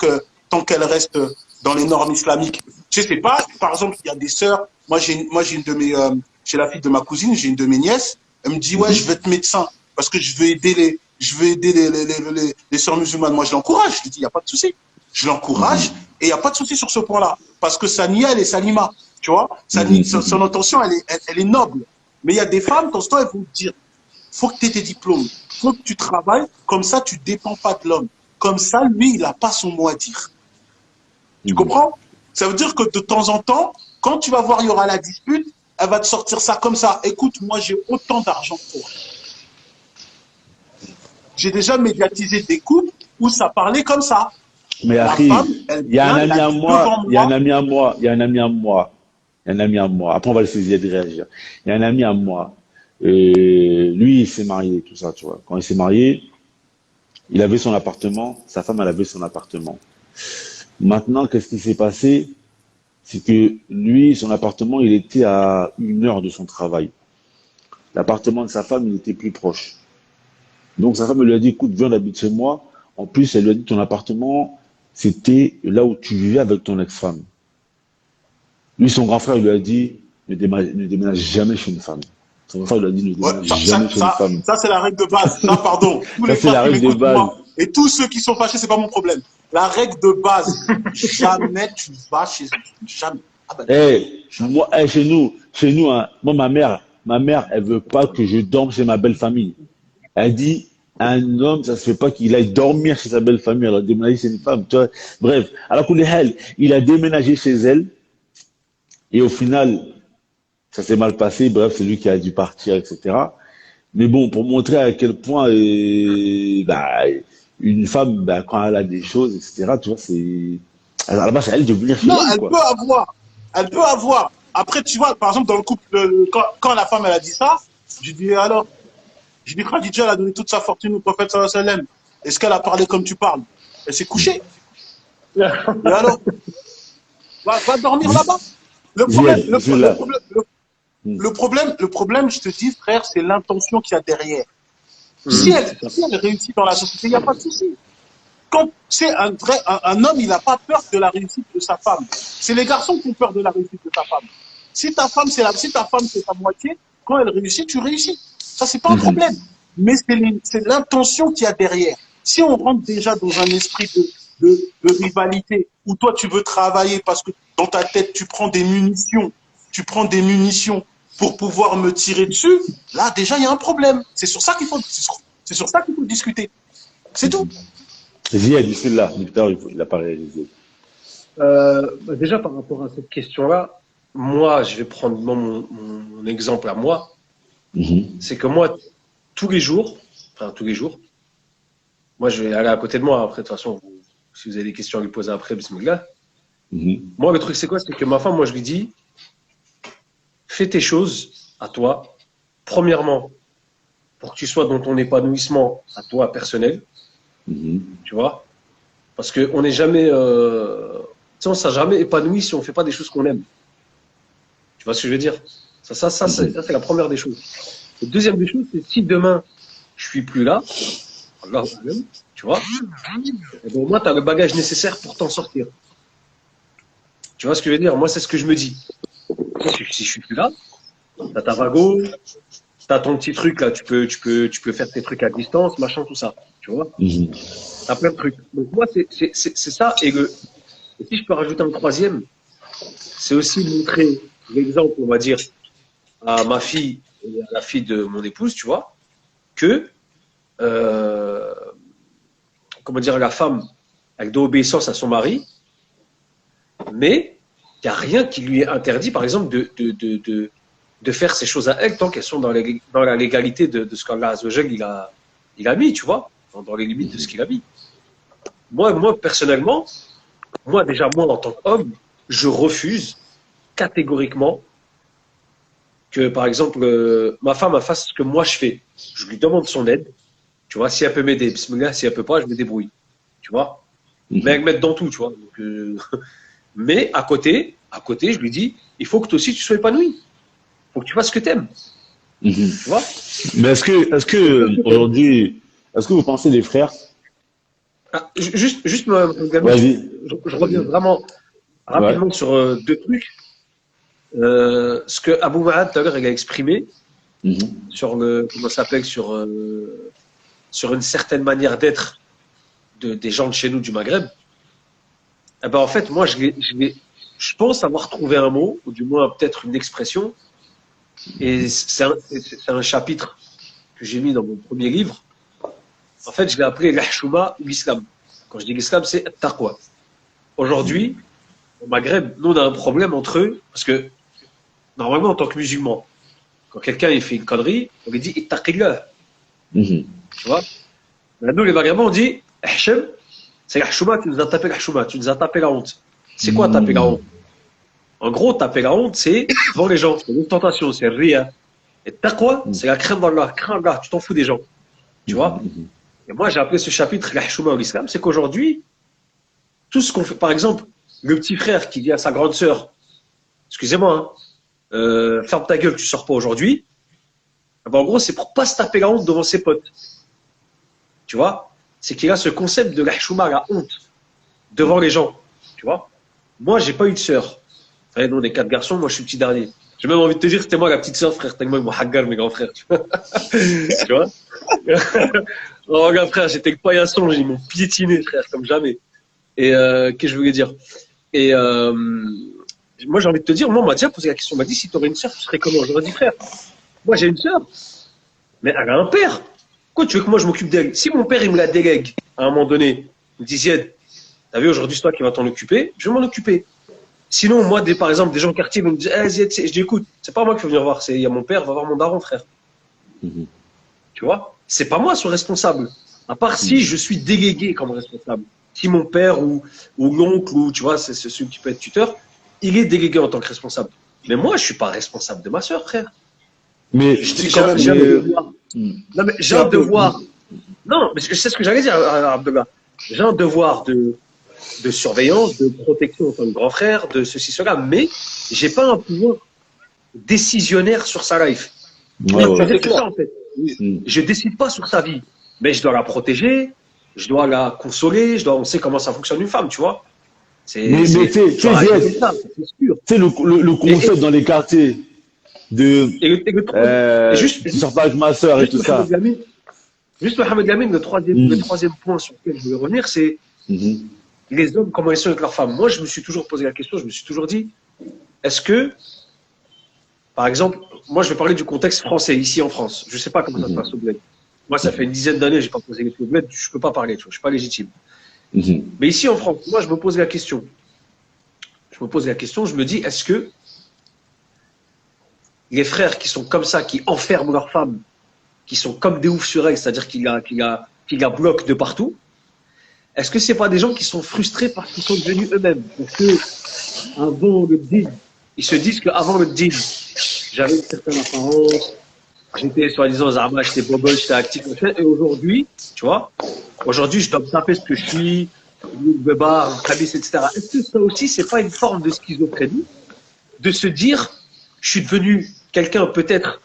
qu'elle reste dans les normes islamiques. Je sais pas, par exemple, il y a des sœurs. Moi, j'ai une de mes, j'ai la fille de ma cousine, j'ai une de mes nièces. Elle me dit, ouais, je Mhm. veux être médecin parce que je veux aider les sœurs musulmanes. Moi, je l'encourage. Je lui dis, il n'y a pas de souci. Je l'encourage Mhm. et il n'y a pas de souci sur ce point-là. Parce que sa nièce, elle est Salima. Tu vois, son Mhm. intention, elle est noble. Mais il y a des femmes, quand elles vont te dire, faut que tu aies tes diplômes, faut que tu travailles, comme ça, tu dépends pas de l'homme. Comme ça, lui, il n'a pas son mot à dire. Tu Mhm. comprends? Ça veut dire que de temps en temps, quand tu vas voir, il y aura la dispute, elle va te sortir ça comme ça. Écoute, moi, j'ai autant d'argent que toi. J'ai déjà médiatisé des couples où ça parlait comme ça. Mais La Harry, femme, elle il y a un vient, ami la à dit moi, devant il y a un moi. ami à moi, il y a un ami à moi, il y a un ami à moi. Après, on va laisser Ziad réagir. Il y a un ami à moi. Lui, il s'est marié, tout ça, tu vois. Quand il s'est marié, il avait son appartement, sa femme, elle avait son appartement. Maintenant, qu'est-ce qui s'est passé? C'est que lui, son appartement, il était à 1 heure de son travail. L'appartement de sa femme, il était plus proche. Donc sa femme elle lui a dit, écoute, viens, on habite chez moi. En plus, elle lui a dit, ton appartement, c'était là où tu vivais avec ton ex-femme. Lui, son grand frère lui a dit, ne déménage jamais chez une femme. Son grand frère lui a dit, ne Ouais, déménage jamais chez une femme. ça c'est la règle de base. Ça, pardon. Tous Ça, les c'est frères la qui règle de m'écoutent, base. moi, et tous ceux qui sont fâchés, c'est pas mon problème. La règle de base. Jamais tu vas chez une femme. Jamais. Ah ben, Eh, jamais. moi, chez nous, hein, moi, ma mère, elle veut pas que je dorme chez ma belle famille. Elle dit, un homme, ça se fait pas qu'il aille dormir chez sa belle famille, alors déménager chez une femme, tu vois. Bref, alors il a déménagé chez elle, et au final, ça s'est mal passé, bref, c'est lui qui a dû partir, etc. Mais bon, pour montrer à quel point, bah, une femme, bah, quand elle a des choses, etc., tu vois, c'est, alors, à la base, c'est à elle de venir chez Non, elle, elle quoi. peut avoir. Elle peut avoir. Après, tu vois, par exemple, dans le couple, quand la femme, elle a dit ça, je dis, alors, je dis, Khadija, elle a donné toute sa fortune au prophète sallallahu alayhi wa sallam. Est-ce qu'elle a parlé comme tu parles? Elle s'est couchée. Et alors, va dormir là-bas. Le problème, Ziad, bismillah. Hmm. le problème, je te dis, frère, c'est l'intention qu'il y a derrière. C'est ça. Si elle réussit dans la société, il n'y a pas de souci. Quand c'est un homme, il n'a pas peur de la réussite de sa femme. C'est les garçons qui ont peur de la réussite de sa femme. Si ta femme, c'est ta moitié, quand elle réussit, tu réussis. Ça, c'est pas un Mhm. problème. Mais c'est l'intention qu'il y a derrière. Si on rentre déjà dans un esprit de rivalité, où toi, tu veux travailler parce que dans ta tête, tu prends des munitions pour pouvoir me tirer dessus, là, déjà, il y a un problème. C'est sur ça qu'il faut discuter. C'est tout. Ziad, bismillah. Victor, il a pas réalisé. Bah, déjà, par rapport à cette question-là, moi, je vais prendre mon exemple à moi. Mhm. C'est que moi, tous les jours, moi, je vais aller à côté de moi. Après, de toute façon, si vous avez des questions à lui poser après, bismillah. Mhm. Moi, le truc, c'est quoi? C'est que ma femme, moi, je lui dis, fais tes choses à toi. Premièrement, pour que tu sois dans ton épanouissement à toi personnel, Mhm. tu vois. Parce qu'on n'est jamais, tu sais, on ne s'est jamais épanoui si on ne fait pas des choses qu'on aime. Tu vois ce que je veux dire? Mhm. Ça, c'est la première des choses. La deuxième des choses, c'est si demain, je suis plus là, Allah même, tu vois, et ben, au moins, tu as le bagage nécessaire pour t'en sortir. Tu vois ce que je veux dire? Moi, c'est ce que je me dis. Si je suis plus là, tu as ta vago, tu as ton petit truc là, tu peux faire tes trucs à distance, machin, tout ça. Tu vois? Mhm. Tu as plein de trucs. Donc, moi, c'est ça. Et si je peux rajouter un troisième, c'est aussi montrer l'exemple, on va dire, à ma fille et à la fille de mon épouse, tu vois, que, euh, comment dire, la femme, elle doit obéissance à son mari, mais il n'y a rien qui lui est interdit, par exemple, de faire ces choses à elle tant qu'elles sont dans la légalité de ce qu'Allah Azzawajal il a mis, tu vois, dans les limites de ce qu'il a mis. Moi, personnellement, moi, en tant qu'homme, je refuse catégoriquement que, par exemple, ma femme fasse ce que moi je fais. Je lui demande son aide. Tu vois, si elle peut m'aider, bismillah, si elle peut pas, je me débrouille. Tu vois. Mais elle m'aide dans tout, tu vois. Donc, mais à côté, je lui dis, il faut que toi aussi tu sois épanoui. Il faut que tu fasses ce que tu aimes. Tu vois. Mais est-ce que aujourd'hui, est-ce que vous pensez les frères? Juste, Vas-y. je reviens vraiment rapidement sur deux trucs. Ce que Abu Ma'ad tout à l'heure il a exprimé sur comment ça s'appelle, sur une certaine manière d'être des gens de chez nous du Maghreb. Eh ben en fait, moi je pense avoir trouvé un mot, ou du moins peut-être une expression, et c'est un chapitre que j'ai mis dans mon premier livre. En fait, je l'ai appelé l'Ahchouma ou l'Islam. Quand je dis l'Islam, c'est Taqwa. Aujourd'hui, au Maghreb, nous on a un problème entre eux, parce que normalement, en tant que musulman, quand quelqu'un il fait une connerie, on lui dit Ittaqillah. Tu vois. Là, nous, les Maghrébins, on dit Hachem, c'est l'Ahchouma, tu nous as tapé l'Ahchouma, tu nous as tapé la honte. C'est quoi taper la honte? En gros, taper la honte, c'est devant les gens, c'est une tentation, c'est rien. Et Taqwa, c'est la crainte d'Allah, crainte d'Allah, tu t'en fous des gens. Tu vois. Et moi, j'ai appelé ce chapitre l'Ahchouma ou l'Islam, c'est qu'aujourd'hui, tout ce qu'on fait, par exemple, le petit frère qui dit à sa grande sœur, excusez-moi, ferme ta gueule, tu sors pas aujourd'hui. Ben, en gros, c'est pour pas se taper la honte devant ses potes. Tu vois? C'est qu'il a ce concept de l'ahchouma, la honte, devant les gens. Tu vois? Moi, j'ai pas eu de sœur. Enfin, nous, on est 4 garçons, moi, je suis le petit dernier. J'ai même envie de te dire, c'était moi la petite sœur, frère, tellement ils m'ont haggar, mes grands frères. Tu vois? Tu vois? Oh, regarde, frère, j'étais le paillasson, ils m'ont piétiné, frère, comme jamais. Et, qu'est-ce que je voulais dire? Et, moi, j'ai envie de te dire, moi, on m'a déjà posé la question, on m'a dit, si tu aurais une sœur, tu serais comment? J'aurais dit, frère, moi, j'ai une sœur, mais elle a un père. Quoi, tu veux que moi, je m'occupe d'elle? Si mon père, il me la délègue, à un moment donné, il me dit, Zied, t'as vu, aujourd'hui, c'est toi qui vas t'en occuper, je vais m'en occuper. Sinon, moi, par exemple, des gens au quartier me disent, Zied, je dis, écoute, c'est pas moi qu'il faut venir voir, il y a mon père, va voir mon daron, frère. Tu vois? C'est pas moi, son responsable. À part si je suis délégué comme responsable. Si mon père ou l'oncle, ou tu vois, c'est celui qui peut être tuteur, il est délégué en tant que responsable. Mais moi, je suis pas responsable de ma sœur, frère. Mais J'ai un devoir. Non, mais j'ai un devoir. Non, mais je sais ce que j'allais dire, Abdullah. J'ai un devoir de surveillance, de protection en tant que grand frère, de ceci, cela, mais j'ai pas un pouvoir décisionnaire sur sa life. C'est ça, en fait. Je décide pas sur sa vie, mais je dois la protéger, je dois la consoler, on sait comment ça fonctionne une femme, tu vois. Mais tu sais, le concept dans les quartiers de tu sors pas avec ma soeur et tout ça. Juste Mohamed Lamine, le troisième point sur lequel je voulais revenir, c'est les hommes, comment ils sont avec leurs femmes. Moi, je me suis toujours posé la question, je me suis toujours dit, est-ce que, par exemple, moi je vais parler du contexte français, ici en France. Je sais pas comment ça se passe au bled. Moi, ça fait une dizaine d'années, j'ai pas posé les pieds au bled, je peux pas parler, tu vois, je suis pas légitime. Mais ici en France, moi je me pose la question. Je me dis, est-ce que les frères qui sont comme ça, qui enferment leurs femmes, qui sont comme des oufs sur elles, c'est-à-dire qui la bloquent de partout, est-ce que c'est pas des gens qui sont frustrés parce qu'ils sont devenus eux-mêmes? Parce que avant le deal, ils se disent qu'avant le deal, j'avais une certaine apparence, j'étais soi-disant Zama, j'étais bobble, j'étais actif, et aujourd'hui, tu vois, je dois me taper ce que je suis, le bar, Khabis, etc. Est-ce que ça aussi, c'est pas une forme de schizophrénie, de se dire, je suis devenu quelqu'un peut-être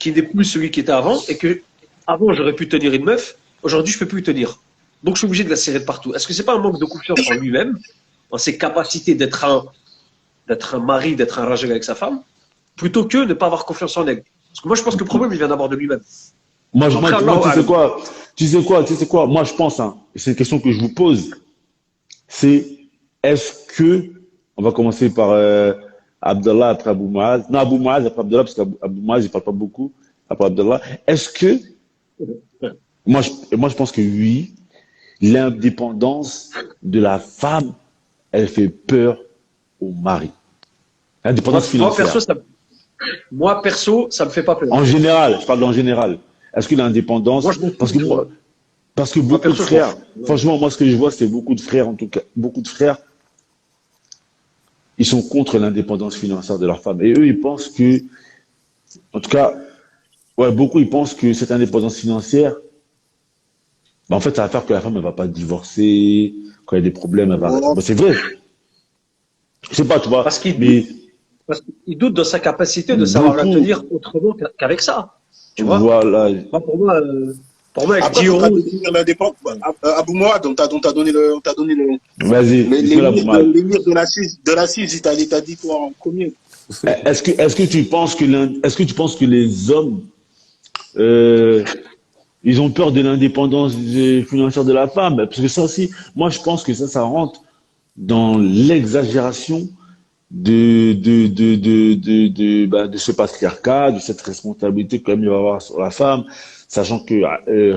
qui n'est plus celui qui était avant, et que avant j'aurais pu tenir une meuf, aujourd'hui je peux plus tenir. Donc je suis obligé de la serrer de partout. Est-ce que c'est pas un manque de confiance en lui-même, en ses capacités d'être un mari, d'être un rageux avec sa femme, plutôt que de ne pas avoir confiance en elle? Parce que moi je pense que le problème il vient d'abord de lui-même. Moi, tu sais quoi, moi je pense, hein, et c'est une question que je vous pose, c'est est-ce que, on va commencer par Abdallah après Abou Maaz, non Abou Maaz après Abdallah, parce qu'Abou Maaz il parle pas beaucoup, après Abdallah, est-ce que, moi je pense que oui, l'indépendance de la femme, elle fait peur au mari. L'indépendance Moi, financière. perso, ça me fait pas peur. En général, je parle en général. Est-ce que l'indépendance, Moi, je m'en fous, parce que tu vois. parce que Moi, beaucoup de perso, je m'en frères, fous. franchement, moi, ce que je vois, c'est beaucoup de frères, en tout cas, beaucoup de frères, ils sont contre l'indépendance financière de leur femme. Et eux, ils pensent que, en tout cas, ouais, beaucoup, ils pensent que cette indépendance financière, bah, en fait, ça va faire que la femme, elle va pas divorcer, quand il y a des problèmes, elle va, Oh, bah, c'est vrai. Je sais pas, tu vois, Parce qu'il doute, mais parce qu'il doute de sa capacité de savoir la beaucoup, tenir autrement qu'avec ça. Tu vois? voilà, Moi, pour moi, avec après, 10 il faudra euros, définir l'indépendance. Abou Mourad, on t'a donné vas-y, bismillah, Boumal. l'émir de la CIS, il t'a dit quoi en premier? Est-ce que tu penses que les hommes, euh, ils ont peur de l'indépendance financière de la femme? Parce que ça aussi, moi, je pense que ça rentre dans l'exagération de ce patriarcat, de cette responsabilité que l'homme va avoir sur la femme, sachant que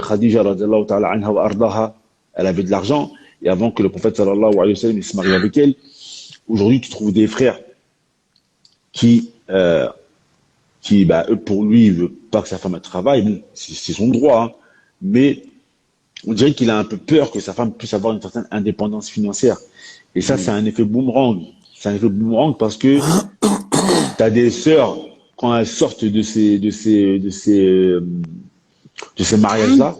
Khadija, radiallahu ta'ala anha wa ardaha, elle avait de l'argent, et avant que le prophète sallallahu alayhi wa sallam il se marie avec elle, aujourd'hui, tu trouves des frères qui, bah, eux, pour lui, il veut pas que sa femme travaille, bon, c'est son droit, hein, mais on dirait qu'il a un peu peur que sa femme puisse avoir une certaine indépendance financière. Et ça, c'est un effet boomerang. C'est un effet boomerang parce que tu as des sœurs, quand elles sortent de ces mariages-là,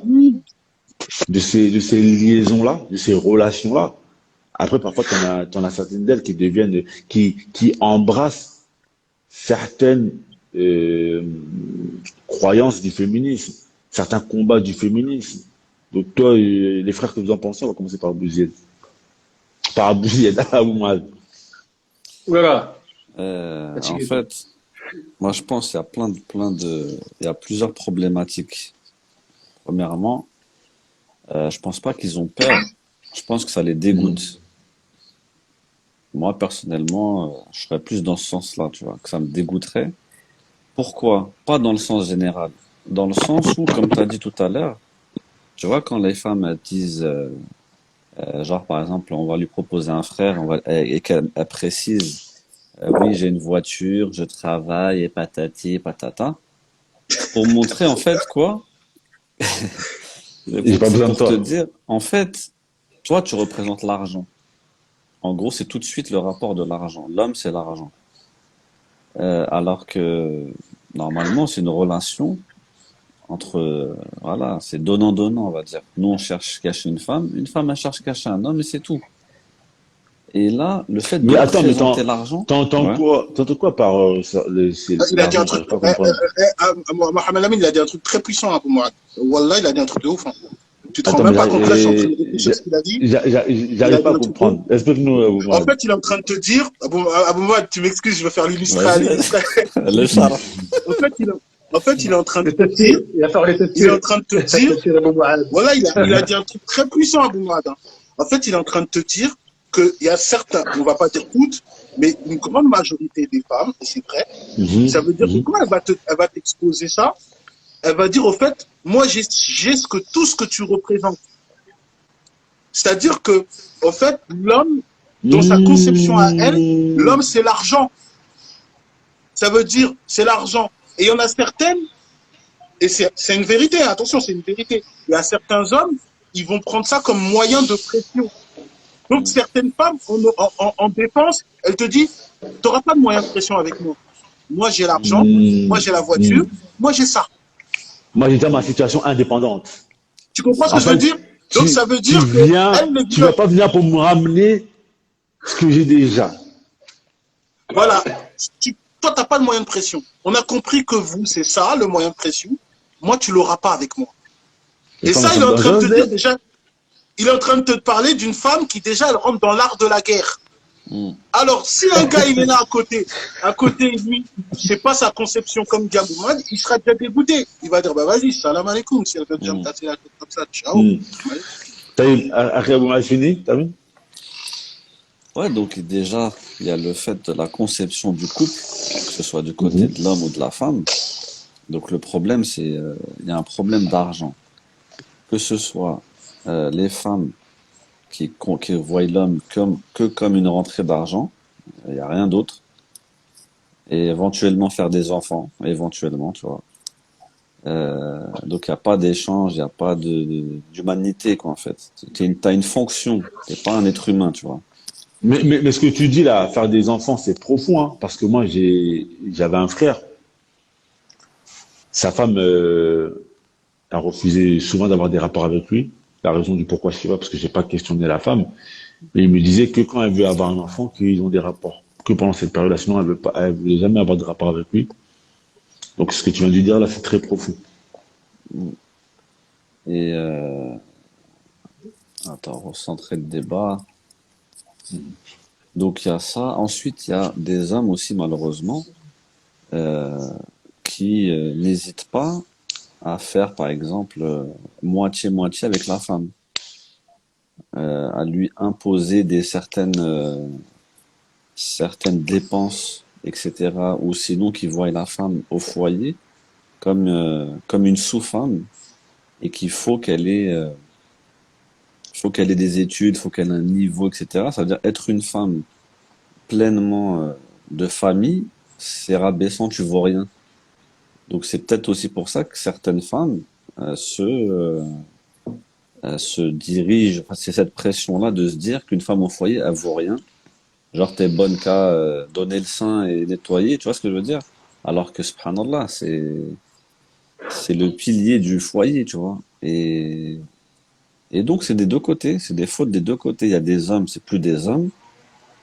de ces liaisons-là, de ces relations-là, après, parfois, t'en as certaines d'elles qui deviennent, qui embrassent certaines croyances du féminisme, certains combats du féminisme. Donc toi, les frères que vous en pensez, on va commencer par Bouzied. Par Bouzied, Abou Mourad. voilà. En fait, moi je pense qu'il y a il y a plusieurs problématiques. Premièrement, je pense pas qu'ils ont peur. Je pense que ça les dégoûte. Moi personnellement, je serais plus dans ce sens-là, tu vois, que ça me dégoûterait. Pourquoi? Pas dans le sens général. Dans le sens où, comme tu as dit tout à l'heure, tu vois, quand les femmes elles disent, genre par exemple, on va lui proposer un frère, et qu'elle elle précise, oui, j'ai une voiture, je travaille, et patati, et patata, pour montrer en fait quoi? J'ai pas besoin de Pour te toi. dire, en fait, toi, tu représentes l'argent. En gros, c'est tout de suite le rapport de l'argent. L'homme, c'est l'argent. Alors que normalement, c'est une relation entre, voilà, c'est donnant-donnant, on va dire. Nous, on cherche cacher une femme, elle cherche cacher un homme, et c'est tout. Et là, le fait de Mais attends, mais présenter l'argent, t'entends ouais. quoi, par Il a dit un l'argent, truc, j'arrive pas à comprendre. Mohamed Amin, il a dit un truc très puissant, Abou Mourad. Wallah, il a dit un truc de ouf. Hein. Tu te rends Attends, même mais pas compte, là, je suis en train de réfléchir à ce qu'il a dit. Il a j'arrive dit pas à un truc de ouf. comprendre. Explique-nous, Abou En Mourad. fait, il est en train de te dire, Abou Mourad, tu m'excuses, je vais faire Vas-y, l'illustré. le char. En fait, il est en train de Le te dire, tafsir, il va faire le il est en tafsir. train de te Le dire, tafsir Abou Mourad. voilà, il a dit un truc très puissant, Abou Mourad. Hein. En fait, il est en train de te dire qu'il y a certains, on va pas dire toutes, mais une grande majorité des femmes, et c'est vrai, ça veut dire que quand elle va t'exposer ça, elle va dire au fait, moi j'ai tout ce que tu représentes. C'est-à-dire que, au fait, l'homme, dans sa conception à elle, l'homme c'est l'argent. Ça veut dire c'est l'argent. Et il y en a certaines, et c'est une vérité, attention, c'est une vérité. Il y a certains hommes, ils vont prendre ça comme moyen de pression. Donc certaines femmes, en défense, elles te disent, tu n'auras pas de moyen de pression avec moi. Moi j'ai l'argent, moi j'ai la voiture, moi j'ai ça. Moi, j'ai déjà ma situation indépendante. Tu comprends ce En que je veux fait, dire? Donc ça veut dire que elle tu vas pas venir pour me ramener ce que j'ai déjà. voilà. Toi, tu n'as pas de moyen de pression. On a compris que vous, c'est ça, le moyen de pression. Moi, tu l'auras pas avec moi. Et ça, il est en train de te dire déjà, il est en train de te parler d'une femme qui déjà, elle rentre dans l'art de la guerre. Alors, si un gars, il est là à côté, lui, c'est pas sa conception comme Diamouad, il sera déjà dégoûté. Il va dire, bah vas-y, salam alaikum, si elle veut déjà me tasser la tête comme ça, ciao. T'as eu, après Abou Mourad fini, t'as vu? Ouais, donc déjà, il y a le fait de la conception du couple, que ce soit du côté de l'homme ou de la femme. Donc le problème, c'est il y a un problème d'argent. Que ce soit les femmes qui voient l'homme comme une rentrée d'argent, il n'y a rien d'autre, et éventuellement faire des enfants, éventuellement, tu vois. Donc il n'y a pas d'échange, il n'y a pas d'humanité, quoi, en fait. T'as une fonction, t'es pas un être humain, tu vois. Mais ce que tu dis là, faire des enfants, c'est profond, hein, parce que moi, j'avais un frère. Sa femme a refusé souvent d'avoir des rapports avec lui. La raison du pourquoi, je sais pas, parce que j'ai pas questionné la femme. Mais il me disait que quand elle veut avoir un enfant, qu'ils ont des rapports. Que pendant cette période-là, sinon elle veut pas, elle voulait jamais avoir de rapport avec lui. Donc ce que tu viens de dire là, c'est très profond. Et attends, recentrer le débat. Donc il y a ça. Ensuite, il y a des hommes aussi, malheureusement, euh, qui n'hésitent pas à faire, par exemple, moitié-moitié avec la femme, à lui imposer certaines dépenses, etc. Ou sinon qu'ils voient la femme au foyer comme une sous-femme et qu'il faut qu'elle ait des études, faut qu'elle ait un niveau, etc. Ça veut dire être une femme pleinement de famille, c'est rabaissant, tu vaux rien. Donc c'est peut-être aussi pour ça que certaines femmes se dirigent, enfin, c'est cette pression-là de se dire qu'une femme au foyer, elle vaut rien. Genre, t'es bonne qu'à donner le sein et nettoyer, tu vois ce que je veux dire? Alors que, subhanallah, c'est le pilier du foyer, tu vois. Et donc, c'est des deux côtés, c'est des fautes des deux côtés. Il y a des hommes, c'est plus des hommes.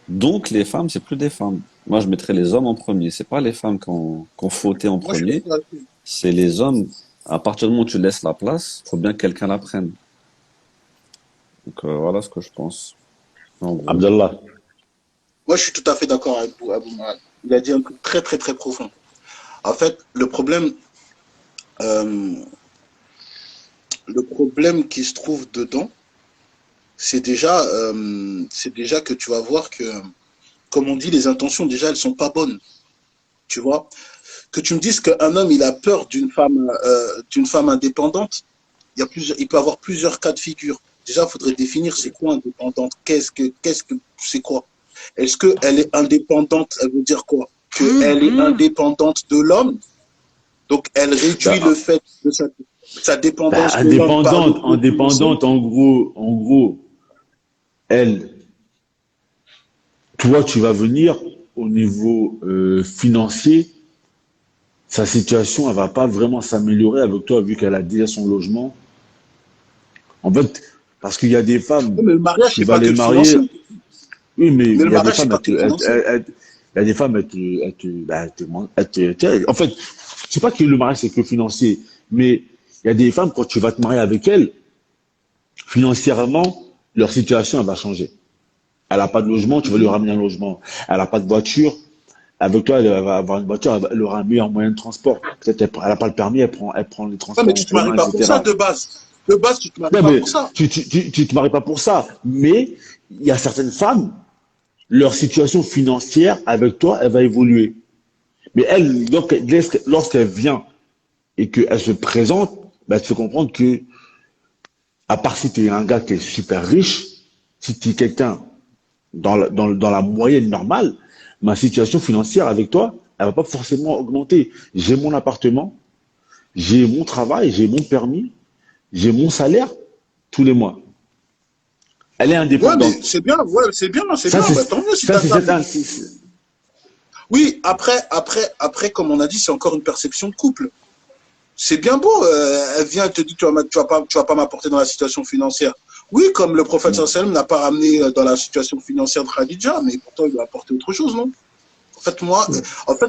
Donc, les femmes, c'est plus des femmes. Moi, je mettrais les hommes en premier. C'est pas les femmes qui ont fauté en Moi, je suis premier. d'accord avec lui. C'est les hommes. À partir du moment où tu laisses la place, faut bien que quelqu'un la prenne. Donc, voilà ce que je pense. En gros. Abdallah. Moi, je suis tout à fait d'accord avec vous, Abou Mahal. Il a dit un truc très, très, très profond. En fait, euh, le problème qui se trouve dedans, c'est déjà que tu vas voir que, comme on dit, les intentions, déjà, elles sont pas bonnes. Tu vois? Que tu me dises qu'un homme, il a peur d'une femme indépendante, il peut avoir plusieurs cas de figure. Déjà, il faudrait définir c'est quoi indépendante, c'est quoi? Est-ce qu'elle est indépendante, elle veut dire quoi? Qu'elle est indépendante de l'homme, donc elle réduit le Bah, fait de sa bah, dépendance de l'homme par le indépendante, biais financier. indépendante, en gros, elle, toi, tu vas venir au niveau financier, sa situation, elle va pas vraiment s'améliorer avec toi vu qu'elle a déjà son logement. En fait, parce qu'il y a des femmes, Mais le mariage, tu c'est vas pas que les le marier. financier. Oui, mais Mais le il y a des mariage, c'est femmes, pas que le financier. il y a des femmes, en fait, c'est pas que le mariage c'est que financier, mais il y a des femmes, quand tu vas te marier avec elles, financièrement, leur situation, elle va changer. Elle n'a pas de logement, tu vas lui Mhm. ramener un logement. Elle n'a pas de voiture, avec toi, elle va avoir une voiture, elle aura un meilleur moyen de transport. Peut-être elle n'a pas le permis, elle prend les Ouais, mais transports en tu te maries commun, pas pour ça etc. de base. De base, tu te maries Non, pas mais pour ça. tu te maries pas pour ça. Mais il y a certaines femmes, leur situation financière avec toi, elle va évoluer. Mais elle, lorsqu'elle vient et qu'elle se présente, bah, tu fais comprendre que, à part si tu es un gars qui est super riche, si tu es quelqu'un dans la moyenne normale, ma situation financière avec toi, elle va pas forcément augmenter. J'ai mon appartement, j'ai mon travail, j'ai mon permis, j'ai mon salaire tous les mois. Elle est Ouais, mais indépendante. c'est bien, ouais, c'est bien, c'est Ça, bien. c'est, Bah, tant mieux si ça, ta c'est femme. Oui, après, comme on a dit, c'est encore une perception de couple. C'est bien beau. Elle vient, elle te dit, tu vas pas m'apporter dans la situation financière. Oui, comme le prophète sallam n'a pas ramené dans la situation financière de Khadija, mais pourtant il lui a apporté autre chose, non? En fait,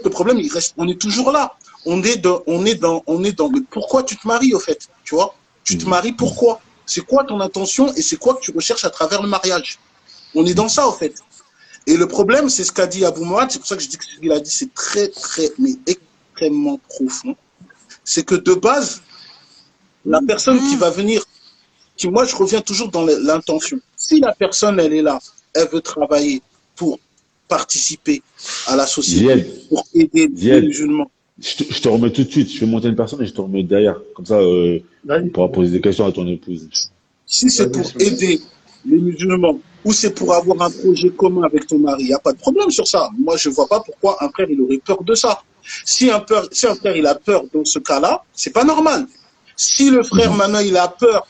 le problème, on est toujours là. Mais pourquoi tu te maries, au fait? Tu vois? Tu te maries pourquoi? C'est quoi ton intention et c'est quoi que tu recherches à travers le mariage? On est dans ça, au fait. Et le problème, c'est ce qu'a dit Abou Mourad, c'est pour ça que je dis que ce qu'il a dit, c'est très, très, mais extrêmement profond. C'est que de base, la personne qui va venir, moi, je reviens toujours dans l'intention. Si la personne, elle est là, elle veut travailler pour participer à la société, Zied, pour aider les Zied, musulmans. je te remets tout de suite. Je fais monter une personne et je te remets derrière. Comme ça, on Vas-y. pourra poser des questions à ton épouse. Si c'est pour aider les musulmans ou c'est pour avoir un projet commun avec ton mari, il n'y a pas de problème sur ça. Moi, je ne vois pas pourquoi un frère il aurait peur de ça. Si un frère il a peur dans ce cas-là, c'est pas normal. Si le frère maintenant il a peur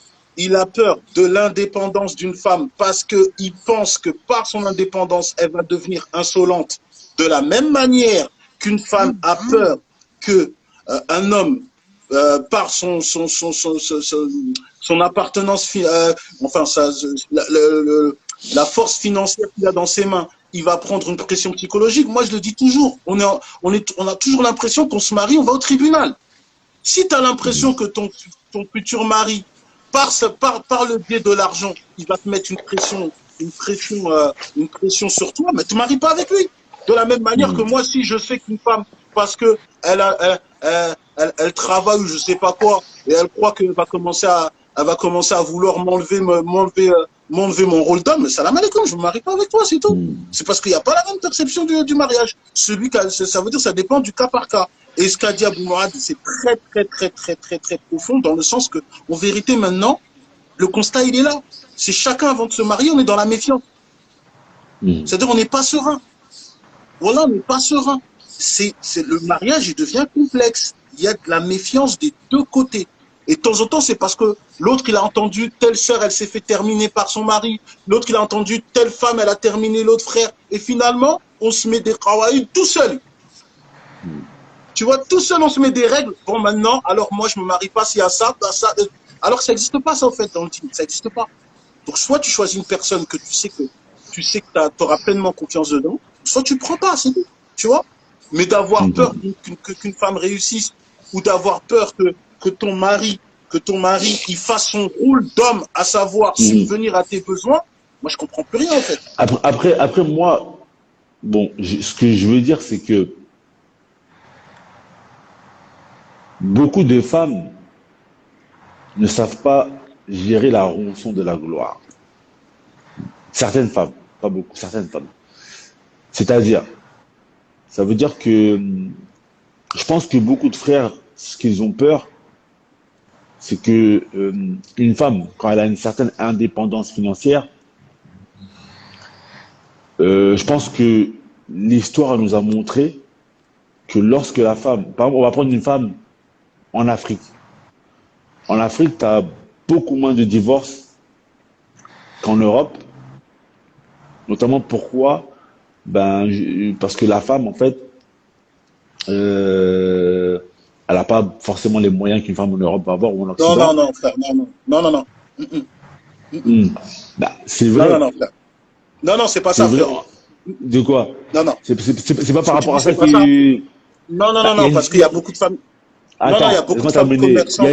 de l'indépendance d'une femme parce qu'il pense que par son indépendance, elle va devenir insolente. De la même manière qu'une femme a peur que un homme, par son appartenance, enfin la force financière qu'il a dans ses mains, il va prendre une pression psychologique. Moi, je le dis toujours, on a toujours l'impression qu'on se marie, on va au tribunal. Si tu as l'impression que ton futur mari, par le biais de l'argent, il va te mettre une pression sur toi, mais ne te maries pas avec lui. De la même manière que moi, si je sais qu'une femme, parce que elle travaille ou je sais pas quoi, et elle croit qu'elle va commencer à vouloir m'enlever mon rôle d'homme, mais salam alaikum, je ne me marie pas avec toi, c'est tout. C'est parce qu'il n'y a pas la même perception du mariage. Ça veut dire que ça dépend du cas par cas. Et ce qu'a dit Abou Mourad, c'est très profond, dans le sens que, en vérité, maintenant, le constat, il est là. C'est chacun, avant de se marier, on est dans la méfiance. C'est-à-dire, on n'est pas serein. Voilà, on n'est pas serein. Le mariage, il devient complexe. Il y a de la méfiance des deux côtés. Et de temps en temps, c'est parce que l'autre, il a entendu telle sœur, elle s'est fait terminer par son mari. L'autre, il a entendu telle femme, elle a terminé l'autre frère. Et finalement, on se met des kawaii tout seul. Tu vois, tout seul, on se met des règles. Bon, maintenant, alors moi, je ne me marie pas s'il y a ça, ça. Alors, ça n'existe pas, ça, en fait, dans le team. Ça n'existe pas. Donc, soit tu choisis une personne que tu sais que tu auras pleinement confiance dedans, soit tu ne prends pas, c'est tout. Tu vois? Mais d'avoir peur qu'une femme réussisse ou d'avoir peur que ton mari, il fasse son rôle d'homme, à savoir subvenir à tes besoins, moi, je ne comprends plus rien, en fait. Après moi, bon, ce que je veux dire, c'est que beaucoup de femmes ne savent pas gérer la rançon de la gloire. Certaines femmes, pas beaucoup, certaines femmes. C'est-à-dire, ça veut dire que je pense que beaucoup de frères, ce qu'ils ont peur, c'est que une femme, quand elle a une certaine indépendance financière, je pense que l'histoire nous a montré que lorsque la femme, par exemple, on va prendre une femme en Afrique. En Afrique, tu as beaucoup moins de divorces qu'en Europe. Notamment pourquoi? Parce que la femme, en fait, elle n'a pas forcément les moyens qu'une femme en Europe va avoir ou en Occident. Non, frère, non. C'est vrai. Non, frère. Non, c'est pas ça, frère. De quoi? Non. C'est pas par rapport à ça que... Non, parce qu'il y a beaucoup de femmes. Attends, il y a beaucoup de femmes commerçantes.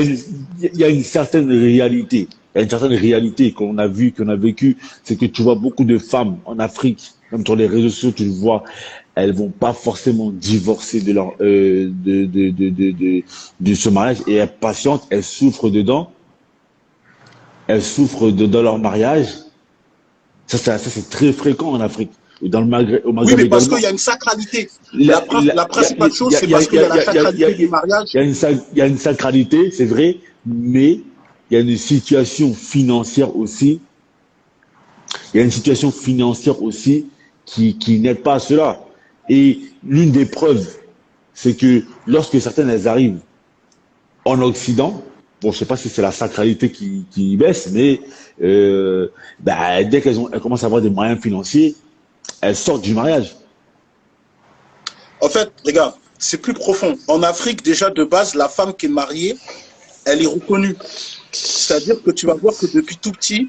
Il y a une certaine réalité. Il y a une certaine réalité qu'on a vue, qu'on a vécue. C'est que tu vois beaucoup de femmes en Afrique, même sur les réseaux sociaux, tu le vois, elles vont pas forcément divorcer de leur de ce mariage et elles patientent, elles souffrent dedans. Elles souffrent dans leur mariage. Ça c'est très fréquent en Afrique. Et dans le Maghreb, au Maghreb oui, mais parce également. qu'il y a une sacralité. La principale chose, c'est parce qu'il y a la sacralité du mariage. Il y a une sacralité, c'est vrai, mais il y a une situation financière aussi. Il y a une situation financière aussi qui n'aide pas à cela. Et l'une des preuves, c'est que lorsque certaines elles arrivent en Occident, bon, je sais pas si c'est la sacralité qui baisse, mais dès qu'elles commencent à avoir des moyens financiers, elles sortent du mariage. En fait, regarde, c'est plus profond. En Afrique, déjà de base, la femme qui est mariée, elle est reconnue. C'est-à-dire que tu vas voir que depuis tout petit,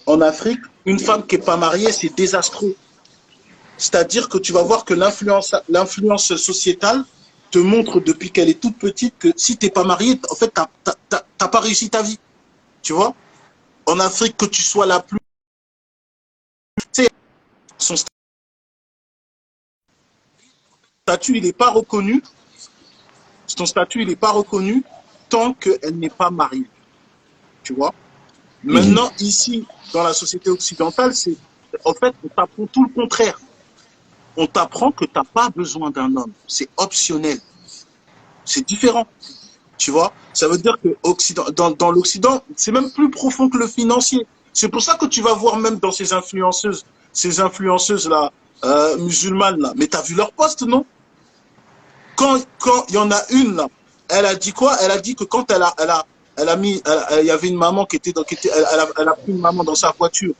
en Afrique, une femme qui n'est pas mariée, c'est désastreux. C'est-à-dire que tu vas voir que l'influence sociétale te montre depuis qu'elle est toute petite que si tu n'es pas mariée, en fait, tu n'as pas réussi ta vie. Tu vois? En Afrique, que tu sois la plus... Son statut, il n'est pas reconnu. Son statut, il n'est pas reconnu tant qu'elle n'est pas mariée. Tu vois? Maintenant, ici, dans la société occidentale, en fait, on t'apprend tout le contraire. On t'apprend que tu n'as pas besoin d'un homme. C'est optionnel. C'est différent. Tu vois, ça veut dire que dans l'Occident, c'est même plus profond que le financier. C'est pour ça que tu vas voir même dans ces influenceuses là, musulmanes là. Mais t'as vu leur poste, non? Quand il y en a une là, elle a dit quoi? Elle a dit que quand il y avait une maman elle a pris une maman dans sa voiture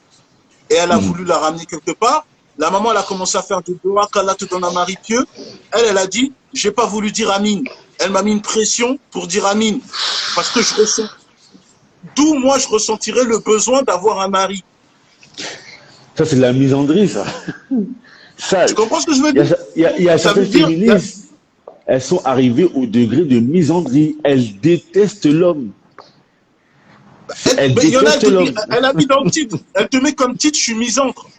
et elle a voulu la ramener quelque part. La maman, elle a commencé à faire du doigt, qu'Allah te donne un mari pieux. Elle a dit, j'ai pas voulu dire Amine. Elle m'a mis une pression pour dire Amine. Parce que je ressens. D'où moi, je ressentirais le besoin d'avoir un mari. Ça, c'est de la misandrie, ça. Ça, Tu comprends ce que je veux dire? il y a certaines féministes, elles sont arrivées au degré de misandrie. Elles détestent l'homme. Elle a mis dans le titre. Elle te met comme titre, je suis misandre.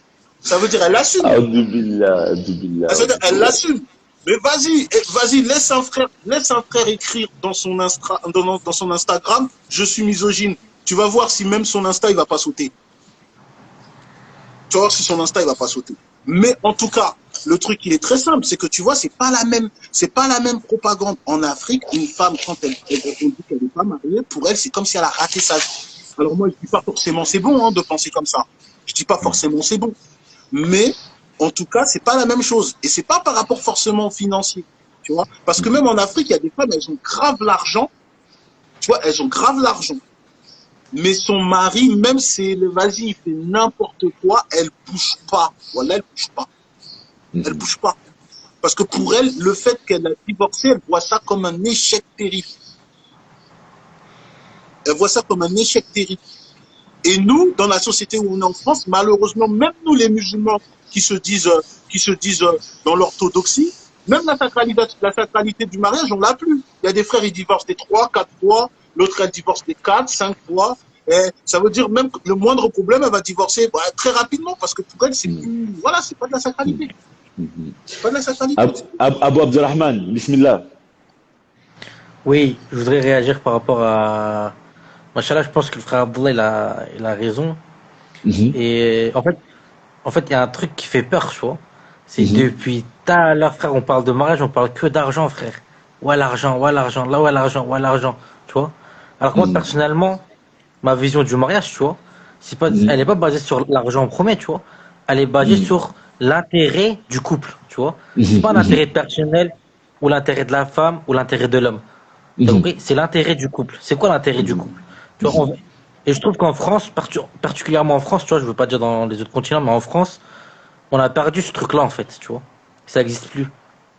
Ça veut dire, elle l'assume. Ça veut dire, elle l'assume. Mais vas-y, laisse un frère écrire dans son Instagram, je suis misogyne. Tu vas voir si même son Insta, il va pas sauter. Tu vas voir si son Insta, il va pas sauter. Mais en tout cas, le truc, il est très simple, c'est que tu vois, c'est pas la même propagande. En Afrique, une femme, quand on dit qu'elle n'est pas mariée, pour elle, c'est comme si elle a raté sa vie. Alors moi, je dis pas forcément c'est bon, de penser comme ça. Je dis pas forcément c'est bon. Mais, en tout cas, c'est pas la même chose. Et c'est pas par rapport forcément au financier. Tu vois? Parce que même en Afrique, il y a des femmes, elles ont grave l'argent. Tu vois, elles ont grave l'argent. Mais son mari, même si vas-y, il fait n'importe quoi, elle bouge pas. Voilà, elle bouge pas. Elle bouge pas. Parce que pour elle, le fait qu'elle a divorcé, elle voit ça comme un échec terrible. Elle voit ça comme un échec terrible. Et nous, dans la société où on est en France, malheureusement, même nous les musulmans qui se disent dans l'orthodoxie, même la sacralité du mariage, on l'a plus. Il y a des frères, ils divorcent des 3, 4 fois, l'autre, elle divorce des 4, 5 fois. Et ça veut dire même que le moindre problème, elle va divorcer très rapidement parce que pour elle, c'est plus, voilà, c'est pas de la sacralité. C'est pas de la sacralité. Abou Abdelrahman, bismillah. Oui, je voudrais réagir par rapport à. Machallah, je pense que le frère Abdullah, il a raison. Et en fait, il y a un truc qui fait peur, tu vois. C'est depuis tout à l'heure, frère, on parle de mariage, on parle que d'argent, frère. Ouais, l'argent, ouais, l'argent, là, ouais, l'argent, ouais, l'argent, tu vois. Alors que moi, personnellement, ma vision du mariage, tu vois, elle est pas basée sur l'argent en premier, tu vois. Elle est basée sur l'intérêt du couple, tu vois. C'est pas l'intérêt personnel ou l'intérêt de la femme ou l'intérêt de l'homme. Donc, c'est l'intérêt du couple. C'est quoi l'intérêt du couple? Tu vois, et je trouve qu'en France, particulièrement en France, tu vois, je veux pas dire dans les autres continents, mais en France, on a perdu ce truc-là, en fait, tu vois. Ça n'existe plus,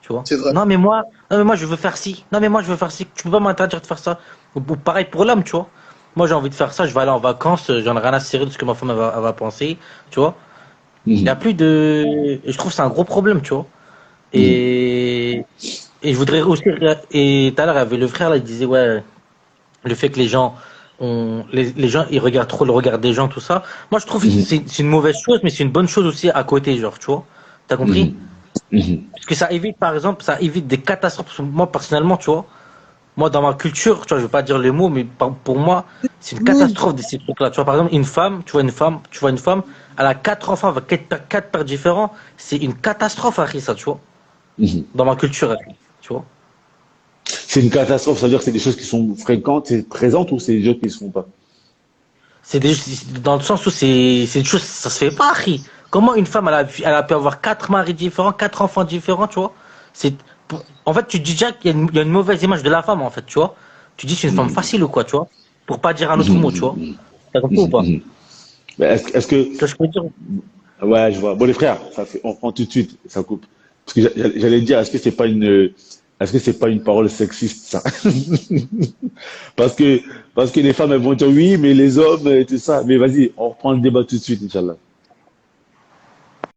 tu vois. C'est vrai. Non, mais moi, je veux faire ci. Non, mais moi, je veux faire ci. Tu peux pas m'interdire de faire ça. Ou pareil pour l'homme, tu vois. Moi, j'ai envie de faire ça, je vais aller en vacances, j'en ai rien à cirer de ce que ma femme elle va penser, tu vois. Il y a plus de. Et je trouve que c'est un gros problème, tu vois. Et je voudrais aussi. Et tout à l'heure, il y avait le frère, là, il disait, ouais, le fait que les gens. Les gens ils regardent trop le regard des gens, tout ça. Moi je trouve que c'est une mauvaise chose, mais c'est une bonne chose aussi à côté, genre, tu vois. T'as compris? Parce que ça évite, par exemple, ça évite des catastrophes. Moi personnellement, tu vois, moi dans ma culture, tu vois, je veux pas dire le mot, mais pour moi, c'est une catastrophe de ces trucs-là. Tu vois, par exemple, une femme, elle a 4 enfants avec 4 pères différents, c'est une catastrophe, Harry, ça, tu vois. Dans ma culture, Harry, tu vois. C'est une catastrophe, ça veut dire que c'est des choses qui sont fréquentes, c'est présentes ou c'est des choses qui ne se font pas? Dans le sens où c'est des choses, ça se fait pas, Harry. Comment une femme, elle a pu avoir 4 maris différents, 4 enfants différents, tu vois? En fait, tu dis déjà qu'il y a une mauvaise image de la femme, en fait, tu vois? Tu dis que c'est une femme facile ou quoi, tu vois? Pour pas dire un autre mot, tu vois? T'as compris ou pas? Est-ce que... Tu vois ce que je peux dire? Ouais, je vois. Bon, les frères, on prend tout de suite, ça coupe. Parce que j'allais dire, est-ce que c'est pas une parole sexiste, ça? parce que les femmes, elles vont dire oui, mais les hommes, tout ça. Mais vas-y, on reprend le débat tout de suite, Inch'Allah.